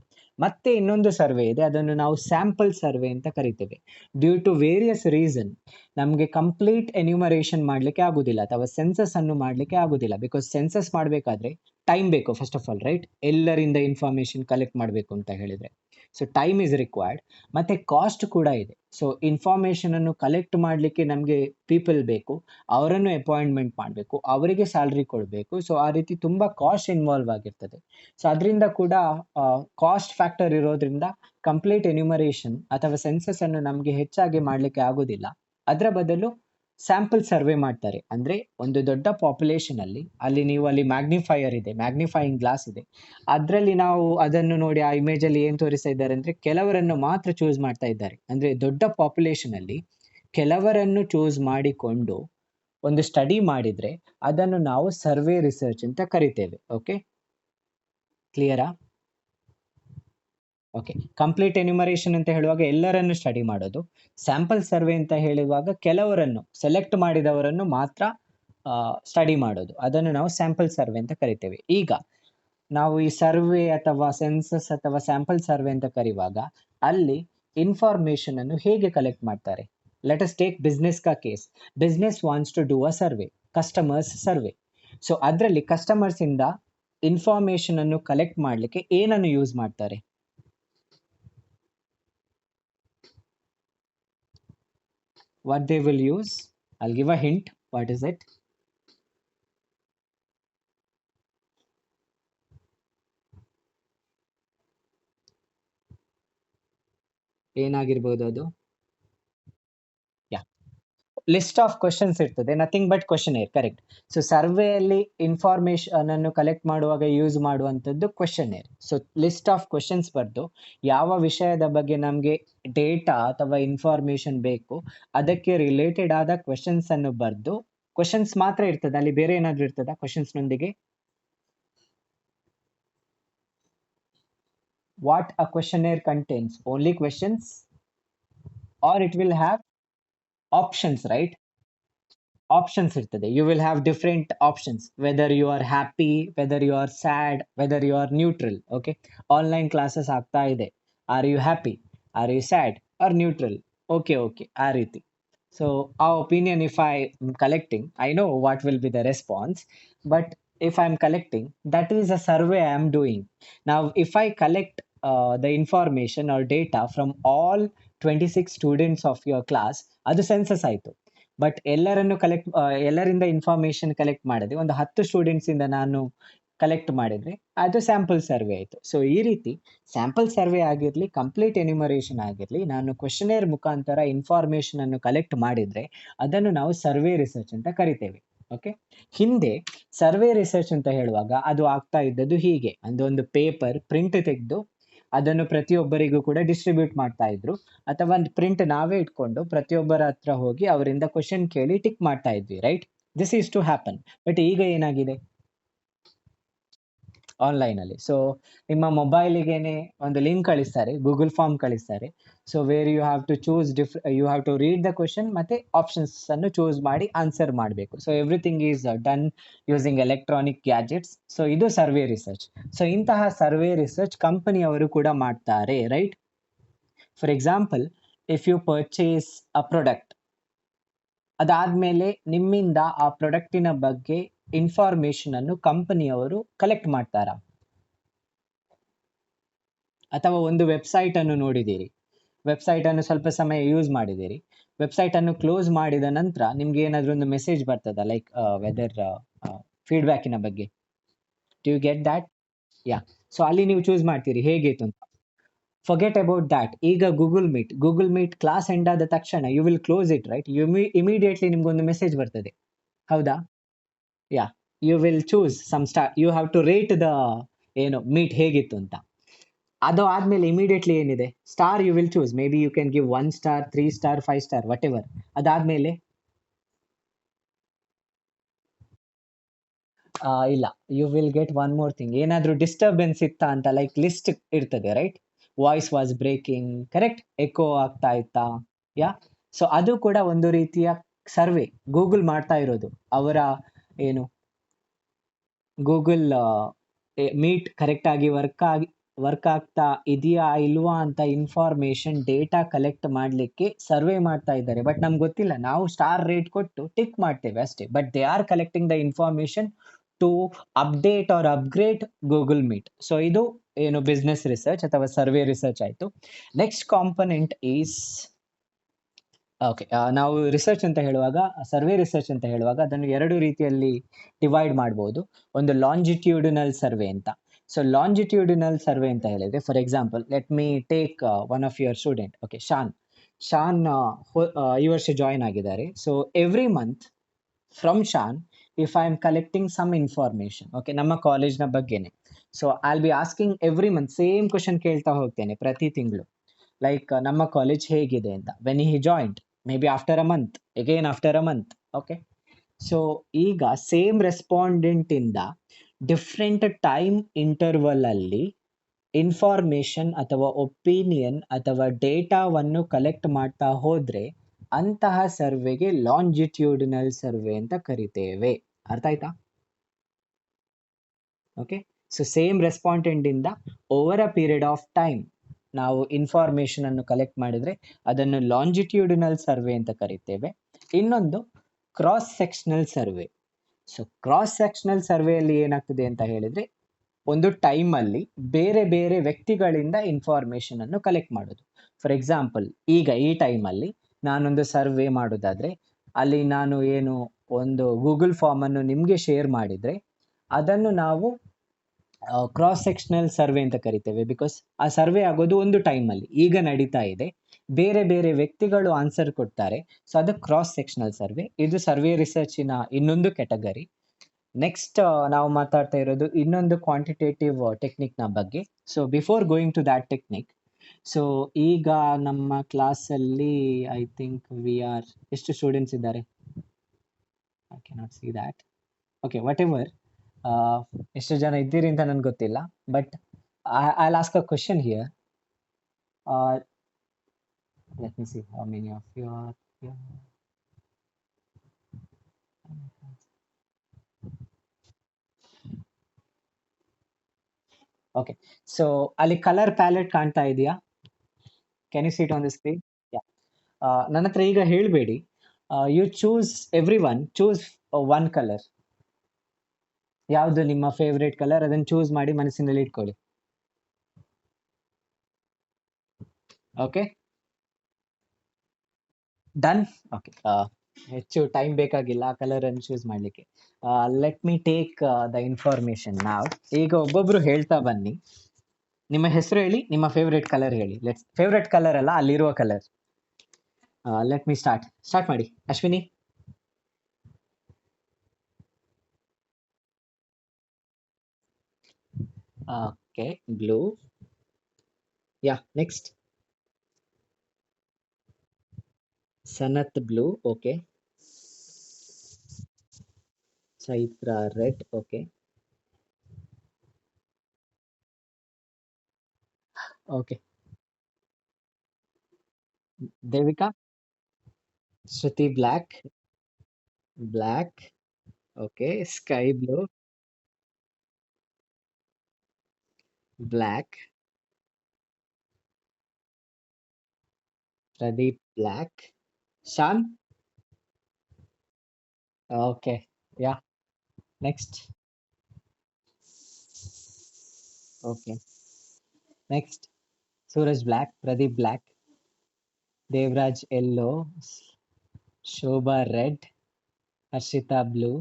ಮತ್ತೆ ಇನ್ನೊಂದು ಸರ್ವೆ ಇದೆ, ಅದನ್ನು ನಾವು ಸ್ಯಾಂಪಲ್ ಸರ್ವೆ ಅಂತ ಕರಿತೇವೆ. ಡ್ಯೂ ಟು ವೇರಿಯಸ್ ರೀಸನ್ ನಮಗೆ ಕಂಪ್ಲೀಟ್ ಎನ್ಯೂಮರೇಷನ್ ಮಾಡಲಿಕ್ಕೆ ಆಗುದಿಲ್ಲ, ಅಥವಾ ಸೆನ್ಸಸ್ ಅನ್ನು ಮಾಡಲಿಕ್ಕೆ ಆಗುದಿಲ್ಲ. ಬಿಕಾಸ್ ಸೆನ್ಸಸ್ ಮಾಡಬೇಕಾದ್ರೆ ಟೈಮ್ ಬೇಕು, ಫಸ್ಟ್ ಆಫ್ ಆಲ್, ರೈಟ್? ಎಲ್ಲರಿಂದ ಇನ್ಫಾರ್ಮೇಶನ್ ಕಲೆಕ್ಟ್ ಮಾಡಬೇಕು ಅಂತ ಹೇಳಿದ್ರೆ ಸೊ ಟೈಮ್ ಇಸ್ ರಿಕ್ವೈರ್ಡ್, ಮತ್ತೆ ಕಾಸ್ಟ್ ಕೂಡ ಇದೆ. ಸೊ ಇನ್ಫಾರ್ಮೇಶನ್ ಅನ್ನು ಕಲೆಕ್ಟ್ ಮಾಡಲಿಕ್ಕೆ ನಮಗೆ ಪೀಪಲ್ ಬೇಕು, ಅವರನ್ನು ಅಪಾಯಿಂಟ್ಮೆಂಟ್ ಮಾಡಬೇಕು, ಅವರಿಗೆ ಸ್ಯಾಲ್ರಿ ಕೊಡಬೇಕು. ಸೊ ಆ ರೀತಿ ತುಂಬಾ ಕಾಸ್ಟ್ ಇನ್ವಾಲ್ವ್ ಆಗಿರ್ತದೆ. ಸೊ ಅದರಿಂದ ಕೂಡ ಕಾಸ್ಟ್ ಫ್ಯಾಕ್ಟರ್ ಇರೋದ್ರಿಂದ ಕಂಪ್ಲೀಟ್ ಎನ್ಯೂಮರೇಷನ್ ಅಥವಾ ಸೆನ್ಸಸ್ ಅನ್ನು ನಮಗೆ ಹೆಚ್ಚಾಗಿ ಮಾಡಲಿಕ್ಕೆ ಆಗೋದಿಲ್ಲ. ಅದರ ಬದಲು ಸ್ಯಾಂಪಲ್ ಸರ್ವೆ ಮಾಡ್ತಾರೆ. ಅಂದ್ರೆ ಒಂದು ದೊಡ್ಡ ಪಾಪ್ಯುಲೇಷನ್ ಅಲ್ಲಿ ನೀವು ಅಲ್ಲಿ ಮ್ಯಾಗ್ನಿಫೈಯರ್ ಇದೆ, ಮ್ಯಾಗ್ನಿಫೈಯಿಂಗ್ ಗ್ಲಾಸ್ ಇದೆ, ಅದರಲ್ಲಿ ನಾವು ಅದನ್ನು ನೋಡಿ ಆ ಇಮೇಜ್ ಅಲ್ಲಿ ಏನ್ ತೋರಿಸ್ತಾ ಇದ್ದಾರೆ ಅಂದ್ರೆ ಕೆಲವರನ್ನು ಮಾತ್ರ ಚೂಸ್ ಮಾಡ್ತಾ ಇದ್ದಾರೆ. ಅಂದ್ರೆ ದೊಡ್ಡ ಪಾಪ್ಯುಲೇಷನ್ ಅಲ್ಲಿ ಕೆಲವರನ್ನು ಚೂಸ್ ಮಾಡಿಕೊಂಡು ಒಂದು ಸ್ಟಡಿ ಮಾಡಿದ್ರೆ ಅದನ್ನು ನಾವು ಸರ್ವೆ ರಿಸರ್ಚ್ ಅಂತ ಕರಿತೇವೆ. ಓಕೆ, ಕ್ಲಿಯರಾ? ಓಕೆ. ಕಂಪ್ಲೀಟ್ ಎನ್ಯುಮರೇಷನ್ ಅಂತ ಹೇಳುವಾಗ ಎಲ್ಲರನ್ನು ಸ್ಟಡಿ ಮಾಡೋದು. ಸ್ಯಾಂಪಲ್ ಸರ್ವೆ ಅಂತ ಹೇಳುವಾಗ ಕೆಲವರನ್ನು ಸೆಲೆಕ್ಟ್ ಮಾಡಿದವರನ್ನು ಮಾತ್ರ ಸ್ಟಡಿ ಮಾಡೋದು. ಅದನ್ನು ನಾವು ಸ್ಯಾಂಪಲ್ ಸರ್ವೆ ಅಂತ ಕರಿತೇವೆ. ಈಗ ನಾವು ಈ ಸರ್ವೆ ಅಥವಾ ಸೆನ್ಸಸ್ ಅಥವಾ ಸ್ಯಾಂಪಲ್ ಸರ್ವೆ ಅಂತ ಕರೆಯುವಾಗ ಅಲ್ಲಿ ಇನ್ಫಾರ್ಮೇಶನ್ ಅನ್ನು ಹೇಗೆ ಕಲೆಕ್ಟ್ ಮಾಡ್ತಾರೆ? ಲೆಟ್ ಅಸ್ ಟೇಕ್ ಬಿಸ್ನೆಸ್ ಕಾ case. Business wants to do a survey, customers survey. So ಅದರಲ್ಲಿ ಕಸ್ಟಮರ್ಸ್ ಇಂದ ಇನ್ಫಾರ್ಮೇಶನ್ ಅನ್ನು ಕಲೆಕ್ಟ್ ಮಾಡಲಿಕ್ಕೆ ಏನನ್ನು ಯೂಸ್ ಮಾಡ್ತಾರೆ? What they will use? I'll give a hint. What is it? ಏನಾಗಿರ್ಬೋದು ಅದು? ಯಾ ಲಿಸ್ಟ್ ಆಫ್ ಕ್ವೆಶನ್ಸ್ ಇರ್ತದೆ, nothing but ಕ್ವೆಶನೇರ್, correct. So ಸರ್ವೆಯಲ್ಲಿ information ಅನ್ನು ಕಲೆಕ್ಟ್ ಮಾಡುವಾಗ ಯೂಸ್ ಮಾಡುವಂಥದ್ದು ಕ್ವೆಶನೇರ್. ಸೊ ಲಿಸ್ಟ್ ಆಫ್ ಕ್ವೆಶನ್ಸ್ ಬರೆದು ಯಾವ ವಿಷಯದ ಬಗ್ಗೆ ನಮಗೆ ಡೇಟಾ ಅಥವಾ ಇನ್ಫಾರ್ಮೇಶನ್ ಬೇಕು ಅದಕ್ಕೆ ರಿಲೇಟೆಡ್ ಆದ ಕ್ವೆಶನ್ಸ್ ಅನ್ನು ಬರೆದು, ಕ್ವೆಶನ್ಸ್ ಮಾತ್ರ ಇರ್ತದೆ ಅಲ್ಲಿ, ಬೇರೆ ಏನಾದ್ರು ಇರ್ತದ ಕ್ವೆಶನ್ಸ್ ನೊಂದಿಗೆ? What a questionnaire contains? Only questions are it will have options, right? Options ಇರ್ತದೆ. You will have different options, whether you are happy, whether you are sad, whether you are neutral. Okay, online classes ಆಗ್ತಾ ಇದೆ, are you happy, are you sad, are neutral? Okay okay, ಆ ರೀತಿ. So ಆ opinion if I collecting, I know what will be the response, but if I'm collecting, that is a survey I am doing. Now if I collect the information or data from all 26 students of your class, ಅದು census ಆಯಿತು. But ಎಲ್ಲರನ್ನು ಎಲ್ಲರಿಂದ information collect ಮಾಡದೆ ಒಂದು 10 students ಇಂದ ನಾನು collect ಮಾಡಿದ್ರೆ ಅದು ಸ್ಯಾಂಪಲ್ ಸರ್ವೆ ಆಯಿತು. ಸೊ ಈ ರೀತಿ ಸ್ಯಾಂಪಲ್ ಸರ್ವೆ ಆಗಿರಲಿ, ಕಂಪ್ಲೀಟ್ ಎನ್ಯುಮರೇಷನ್ ಆಗಿರಲಿ, ನಾನು ಕ್ವೆಶನೇರ್ ಮುಖಾಂತರ ಇನ್ಫಾರ್ಮೇಶನ್ ಅನ್ನು ಕಲೆಕ್ಟ್ ಮಾಡಿದ್ರೆ ಅದನ್ನು ನಾವು ಸರ್ವೆ ರಿಸರ್ಚ್ ಅಂತ ಕರಿತೇವೆ. ಓಕೆ, ಹಿಂದೆ ಸರ್ವೆ ರಿಸರ್ಚ್ ಅಂತ ಹೇಳುವಾಗ ಅದು ಆಗ್ತಾ ಇದ್ದದ್ದು ಹೀಗೆ, ಒಂದು ಪೇಪರ್ ಪ್ರಿಂಟ್ ತೆಗೆದು ಅದನ್ನು ಪ್ರತಿಯೊಬ್ಬರಿಗೂ ಕೂಡ ಡಿಸ್ಟ್ರಿಬ್ಯೂಟ್ ಮಾಡ್ತಾ ಇದ್ರು, ಅಥವಾ ಒಂದು ಪ್ರಿಂಟ್ ನಾವೇ ಇಟ್ಕೊಂಡು ಪ್ರತಿಯೊಬ್ಬರ ಹತ್ರ ಹೋಗಿ ಅವರಿಂದ ಕ್ವಶನ್ ಕೇಳಿ ಟಿಕ್ ಮಾಡ್ತಾ ಇದ್ವಿ, right? This is to happen. But ಈಗ ಏನಾಗಿದೆ ಆನ್ಲೈನ್ ಅಲ್ಲಿ, ಸೊ ನಿಮ್ಮ ಮೊಬೈಲಿಗೇನೆ ಒಂದು ಲಿಂಕ್ ಕಳಿಸ್ತಾರೆ, ಗೂಗಲ್ ಫಾರ್ಮ್ ಕಳಿಸ್ತಾರೆ. So where you have to choose you have to read the question ಮತ್ತೆ ಆಪ್ಷನ್ಸ್ ಅನ್ನು ಚೂಸ್ ಮಾಡಿ ಆನ್ಸರ್ ಮಾಡಬೇಕು. So everything is done using electronic gadgets. So ಇದು ಸರ್ವೆ ರಿಸರ್ಚ್. ಸೊ ಇಂತಹ ಸರ್ವೆ ರಿಸರ್ಚ್ ಕಂಪನಿಯವರು ಕೂಡ ಮಾಡ್ತಾರೆ, right? For example, if you purchase a product, ಅದಾದ್ಮೇಲೆ ನಿಮ್ಮಿಂದ ಆ ಪ್ರಾಡಕ್ಟಿನ ಬಗ್ಗೆ ಇನ್ಫಾರ್ಮೇಶನ್ ಅನ್ನು ಕಂಪನಿಯವರು ಕಲೆಕ್ಟ್ ಮಾಡ್ತಾರ? ಅಥವಾ ಒಂದು ವೆಬ್ಸೈಟ್ ಅನ್ನು ನೋಡಿದ್ದೀರಿ, ವೆಬ್ಸೈಟ್ ಅನ್ನು ಸ್ವಲ್ಪ ಸಮಯ ಯೂಸ್ ಮಾಡಿದ್ದೀರಿ, ವೆಬ್ಸೈಟ್ ಅನ್ನು ಕ್ಲೋಸ್ ಮಾಡಿದ ನಂತರ ನಿಮ್ಗೆ ಏನಾದ್ರೂ ಒಂದು ಮೆಸೇಜ್ ಬರ್ತದ, ಲೈಕ್ ವೆದರ್ ಫೀಡ್ಬ್ಯಾಕಿನ ಬಗ್ಗೆ? Do you get that? Yeah. So ಅಲ್ಲಿ ನೀವು ಚೂಸ್ ಮಾಡ್ತೀರಿ ಹೇಗಿತ್ತು ಅಂತ. Forget about that. ಈಗ ಗೂಗಲ್ ಮೀಟ್ ಕ್ಲಾಸ್ ಎಂಡ್ ಆದ ತಕ್ಷಣ you will close it, right? Immediately ನಿಮ್ಗೊಂದು ಮೆಸೇಜ್ ಬರ್ತದೆ, ಹೌದಾ? Yeah, you will choose some star, you have to rate the meet ಹೇಗಿತ್ತು ಅಂತ. ಅದು ಆದ್ಮೇಲೆ ಇಮಿಡಿಯೇಟ್ಲಿ ಏನಿದೆ, star you will choose, maybe you can give 1 star, 3 star, 5 star, what ever. ಅದಾದ್ಮೇಲೆ ಇಲ್ಲ, you will get one more thing. ಏನಾದ್ರೂ disturbance ಇತ್ತಾ ಅಂತ, ಲೈಕ್ ಲಿಸ್ಟ್ ಇರ್ತದೆ, right? Voice was breaking, correct? Echo ಆಗ್ತಾ ಇತ್ತಾ? ಯಾ. ಸೊ ಅದು ಕೂಡ ಒಂದು ರೀತಿಯ ಸರ್ವೆ ಗೂಗಲ್ ಮಾಡ್ತಾ ಇರೋದು. ಅವರ ಗೂಗಲ್ ಮೀಟ್ ಕರೆಕ್ಟ್ ಆಗಿ ವರ್ಕ್ ಆಗ್ತಾ ಇದೆಯಾ ಇಲ್ವಾ ಅಂತ ಇನ್ಫಾರ್ಮೇಶನ್ ಡೇಟಾ ಕಲೆಕ್ಟ್ ಮಾಡಲಿಕ್ಕೆ ಸರ್ವೆ ಮಾಡ್ತಾ ಇದ್ದಾರೆ. ಬಟ್ ನಮ್ಗೆ ಗೊತ್ತಿಲ್ಲ, ನಾವು ಸ್ಟಾರ್ ರೇಟ್ ಕೊಟ್ಟು ಟಿಕ್ ಮಾಡ್ತೇವೆ ಅಷ್ಟೇ. But they are collecting the information to update or upgrade Google Meet. So ಇದು ಬಿಸ್ನೆಸ್ ರಿಸರ್ಚ್ ಅಥವಾ ಸರ್ವೆ ರಿಸರ್ಚ್ ಆಯ್ತು. ನೆಕ್ಸ್ಟ್ ಕಾಂಪೊನೆಂಟ್ ಈಸ್, ಓಕೆ, ನಾವು ರಿಸರ್ಚ್ ಅಂತ ಹೇಳುವಾಗ, ಸರ್ವೆ ರಿಸರ್ಚ್ ಅಂತ ಹೇಳುವಾಗ ಅದನ್ನು 2 ರೀತಿಯಲ್ಲಿ ಡಿವೈಡ್ ಮಾಡ್ಬೋದು. ಒಂದು ಲಾಂಜಿಟ್ಯೂಡಿನಲ್ ಸರ್ವೆ ಅಂತ. ಸೊ ಲಾಂಜಿಟ್ಯೂಡಿನಲ್ ಸರ್ವೆ ಅಂತ ಹೇಳಿದ್ರೆ, for example, let me take one of your student. Okay, Shan ಈ ವರ್ಷ ಜಾಯಿನ್ ಆಗಿದ್ದಾರೆ. So every month from Shan, if I am collecting some information, okay, ನಮ್ಮ ಕಾಲೇಜ್ನ ಬಗ್ಗೆನೆ. So I will be asking every month, same question ಕೇಳ್ತಾ ಹೋಗ್ತೇನೆ ಪ್ರತಿ ತಿಂಗಳು, ಲೈಕ್ ನಮ್ಮ ಕಾಲೇಜ್ ಹೇಗಿದೆ ಅಂತ. When he joined, maybe after a month, again after a month. Okay, so ಈಗ ಸೇಮ್ ರೆಸ್ಪಾಂಡೆಂಟ್ ಇಂದ ಡಿಫ್ರೆಂಟ್ ಟೈಮ್ ಇಂಟರ್ವಲ್ ಅಲ್ಲಿ ಇನ್ಫಾರ್ಮೇಶನ್ ಅಥವಾ ಒಪಿನಿಯನ್ ಅಥವಾ ಡೇಟಾವನ್ನು ಕಲೆಕ್ಟ್ ಮಾಡ್ತಾ ಹೋದ್ರೆ ಅಂತಹ ಸರ್ವೆಗೆ ಲಾಂಜಿಟ್ಯೂಡಿನಲ್ ಸರ್ವೆ ಅಂತ ಕರಿತೇವೆ. ಅರ್ಥ ಆಯ್ತಾ? ಓಕೆ, ಸೊ ಸೇಮ್ ರೆಸ್ಪಾಂಡೆಂಟ್ ಇಂದ over a period of time ನಾವು ಇನ್ಫಾರ್ಮೇಶನ್ ಅನ್ನು ಕಲೆಕ್ಟ್ ಮಾಡಿದ್ರೆ ಅದನ್ನು ಲಾಂಜಿಟ್ಯೂಡಿನಲ್ ಸರ್ವೆ ಅಂತ ಕರಿತೇವೆ. ಇನ್ನೊಂದು cross sectional survey. So cross sectional ಸರ್ವೆಯಲ್ಲಿ ಏನಾಗ್ತದೆ ಅಂತ ಹೇಳಿದ್ರೆ, ಒಂದು ಟೈಮಲ್ಲಿ ಬೇರೆ ಬೇರೆ ವ್ಯಕ್ತಿಗಳಿಂದ ಇನ್ಫಾರ್ಮೇಶನ್ ಅನ್ನು ಕಲೆಕ್ಟ್ ಮಾಡೋದು. ಫಾರ್ ಎಕ್ಸಾಂಪಲ್, ಈಗ ಈ ಟೈಮಲ್ಲಿ ನಾನೊಂದು ಸರ್ವೆ ಮಾಡೋದಾದ್ರೆ, ಅಲ್ಲಿ ನಾನು ಒಂದು ಗೂಗಲ್ ಫಾರ್ಮ್ ಅನ್ನು ನಿಮಗೆ ಶೇರ್ ಮಾಡಿದ್ರೆ ಅದನ್ನು ನಾವು ಕ್ರಾಸ್ ಸೆಕ್ಷನಲ್ ಸರ್ವೆ ಅಂತ ಕರಿತೇವೆ. ಬಿಕಾಸ್ ಆ ಸರ್ವೆ ಆಗೋದು ಒಂದು ಟೈಮಲ್ಲಿ, ಈಗ ನಡೀತಾ ಇದೆ. ಬೇರೆ ಬೇರೆ ವ್ಯಕ್ತಿಗಳು ಆನ್ಸರ್ ಕೊಡ್ತಾರೆ. ಸೊ ಅದು ಕ್ರಾಸ್ ಸೆಕ್ಷನಲ್ ಸರ್ವೆ. ಇದು ಸರ್ವೆ ರಿಸರ್ಚಿನ ಇನ್ನೊಂದು ಕ್ಯಾಟಗರಿ. ನೆಕ್ಸ್ಟ್ ನಾವು ಮಾತಾಡ್ತಾ ಇರೋದು ಇನ್ನೊಂದು ಕ್ವಾಂಟಿಟೇಟಿವ್ ಟೆಕ್ನಿಕ್ನ ಬಗ್ಗೆ. So before going to that technique, so ಈಗ ನಮ್ಮ ಕ್ಲಾಸಲ್ಲಿ ಐ ಥಿಂಕ್ ವಿ ಆರ್ ಎಷ್ಟು ಸ್ಟೂಡೆಂಟ್ಸ್ ಇದ್ದಾರೆ? I cannot see that. Okay, whatever, ಎಷ್ಟು ಜನ ಇದ್ದೀರಿ ಅಂತ ನನ್ಗೆ ಗೊತ್ತಿಲ್ಲ. But I ask a question here. Let me see how many of you are here. Okay, so ಅಲ್ಲಿ ಕಲರ್ ಪ್ಯಾಲೆಟ್ ಕಾಣ್ತಾ ಇದೆಯಾ? Can you see it on the screen? Yeah. ನನ್ನ ಹತ್ರ ಈಗ ಹೇಳಬೇಡಿ. You choose, every one choose one colour. ಯಾವುದು ನಿಮ್ಮ favourite colour ಅದನ್ನು ಚೂಸ್ ಮಾಡಿ ಮನಸ್ಸಿನಲ್ಲಿ ಇಟ್ಕೊಳ್ಳಿ. Okay, done. ಓಕೆ, ಹೆಚ್ಚು ಟೈಮ್ ಬೇಕಾಗಿಲ್ಲ ಆ ಕಲರ್ ಅನ್ನು ಚೂಸ್ ಮಾಡಲಿಕ್ಕೆ. Let me take the information ನಾವ್. ಈಗ ಒಬ್ಬೊಬ್ರು ಹೇಳ್ತಾ ಬನ್ನಿ. ನಿಮ್ಮ ಹೆಸರು ಹೇಳಿ, ನಿಮ್ಮ ಫೇವ್ರೇಟ್ ಕಲರ್ ಹೇಳಿ. ಫೇವ್ರೇಟ್ ಕಲರ್ ಅಲ್ಲ, ಅಲ್ಲಿರುವ ಕಲರ್. ಲೆಟ್ ಮಿ ಸ್ಟಾರ್ಟ್ ಮಾಡಿ. Ashwini. Okay, blue. Yeah, next. Sanath blue. Okay. Chaitra red. Okay. Okay. Devika. Shruti black. Black. Okay. Sky blue. Black. Pradeep black. Shaan. Okay, yeah, next. Okay, next. Suraj black. Pradeep black. Devaraj yellow. Shobha red. Harshita blue.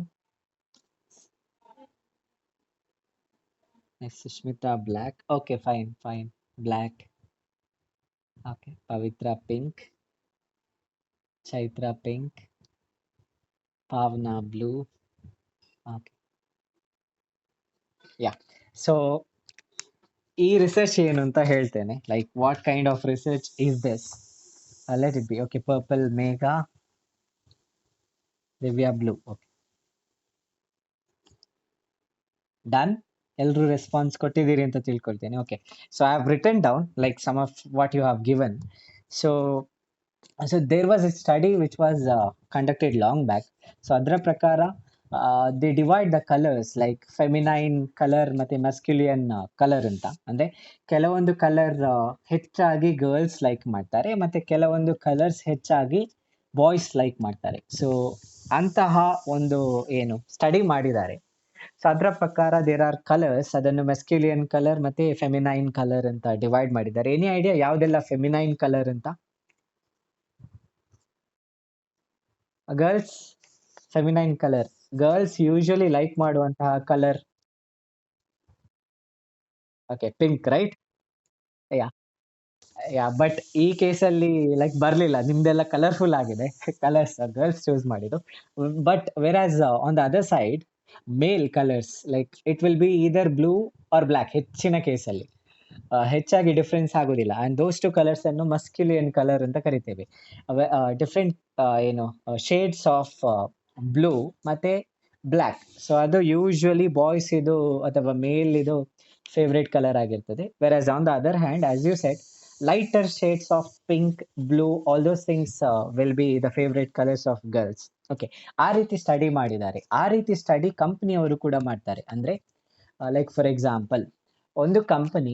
Next Sushmita black. Okay, fine black. Okay, Pavitra pink. Chaitra pink. Pavana blue. Okay, yeah. So ಈ research ಏನು ಅಂತ ಹೇಳ್ತೇನೆ. Like what kind of research is this? Let it be. Okay, purple Megha. Divya blue. Okay, done. ಎಲ್ಲರೂ response ಕೊಟ್ಟಿದ್ದೀರಿ ಅಂತ ತಿಳ್ಕೊಳ್ತೇನೆ. Okay, so I have written down like some of what you have given. So there was a study which was conducted long back. So ಅದರ ಪ್ರಕಾರ they divide the colours like feminine colour ಮತ್ತೆ masculine colour ಅಂತ. ಅಂದ್ರೆ ಕೆಲವೊಂದು colour ಹೆಚ್ಚಾಗಿ girls like ಮಾಡ್ತಾರೆ, ಮತ್ತೆ ಕೆಲವೊಂದು ಕಲರ್ಸ್ ಹೆಚ್ಚಾಗಿ ಬಾಯ್ಸ್ ಲೈಕ್ ಮಾಡ್ತಾರೆ. ಸೊ ಅಂತಹ ಒಂದು ಏನು ಸ್ಟಡಿ ಮಾಡಿದ್ದಾರೆ. ಸೊ ಅದರ ಪ್ರಕಾರ ದೇರ್ ಆರ್ ಕಲರ್ಸ್, ಅದನ್ನು ಮೆಸ್ಕ್ಯುಲಿಯನ್ ಕಲರ್ ಮತ್ತೆ ಫೆಮಿನೈನ್ ಕಲರ್ ಅಂತ ಡಿವೈಡ್ ಮಾಡಿದ್ದಾರೆ. ಎನಿ ಐಡಿಯಾ ಯಾವುದೆಲ್ಲ ಫೆಮಿನೈನ್ ಕಲರ್ ಅಂತ? Girls feminine colour, girls usually like ಮಾಡುವಂತಹ colour. Okay, pink, right? Yeah, but ಈ ಕೇಸಲ್ಲಿ ಲೈಕ್ ಬರಲಿಲ್ಲ, ನಿಮ್ದೆಲ್ಲ ಕಲರ್ಫುಲ್ ಆಗಿದೆ ಕಲರ್ಸ್ ಗರ್ಲ್ಸ್ ಚೂಸ್ ಮಾಡಿದ್ದು. But whereas on the other side, male colours like it will be either blue or black. ಹೆಚ್ಚಿನ ಕೇಸಲ್ಲಿ ಹೆಚ್ಚಾಗಿ ಡಿಫ್ರೆನ್ಸ್ ಆಗೋದಿಲ್ಲ. ಆ್ಯಂಡ್ ದೋಸ್ ಟು ಕಲರ್ಸ್ ಅನ್ನು ಮಸ್ಕ್ಯುಲಿಯನ್ ಕಲರ್ ಅಂತ ಕರಿತೇವೆ. ಡಿಫ್ರೆಂಟ್ ಏನು ಶೇಡ್ಸ್ ಆಫ್ ಬ್ಲೂ ಮತ್ತೆ ಬ್ಲ್ಯಾಕ್. ಸೊ ಅದು ಯೂಶುವಲಿ ಬಾಯ್ಸ್ ಇದು ಅಥವಾ ಮೇಲ್ ಇದು ಫೇವ್ರೇಟ್ ಕಲರ್ ಆಗಿರ್ತದೆ. Whereas on the other hand, as you said, lighter shades of pink, blue, all those things will be the favourite colours of girls. Okay, ಆ ರೀತಿ study ಮಾಡಿದ್ದಾರೆ. ಆ ರೀತಿ study ಕಂಪ್ನಿಯವರು ಕೂಡ ಮಾಡ್ತಾರೆ. ಅಂದ್ರೆ ಲೈಕ್ ಫಾರ್ ಎಕ್ಸಾಂಪಲ್, ಒಂದು ಕಂಪನಿ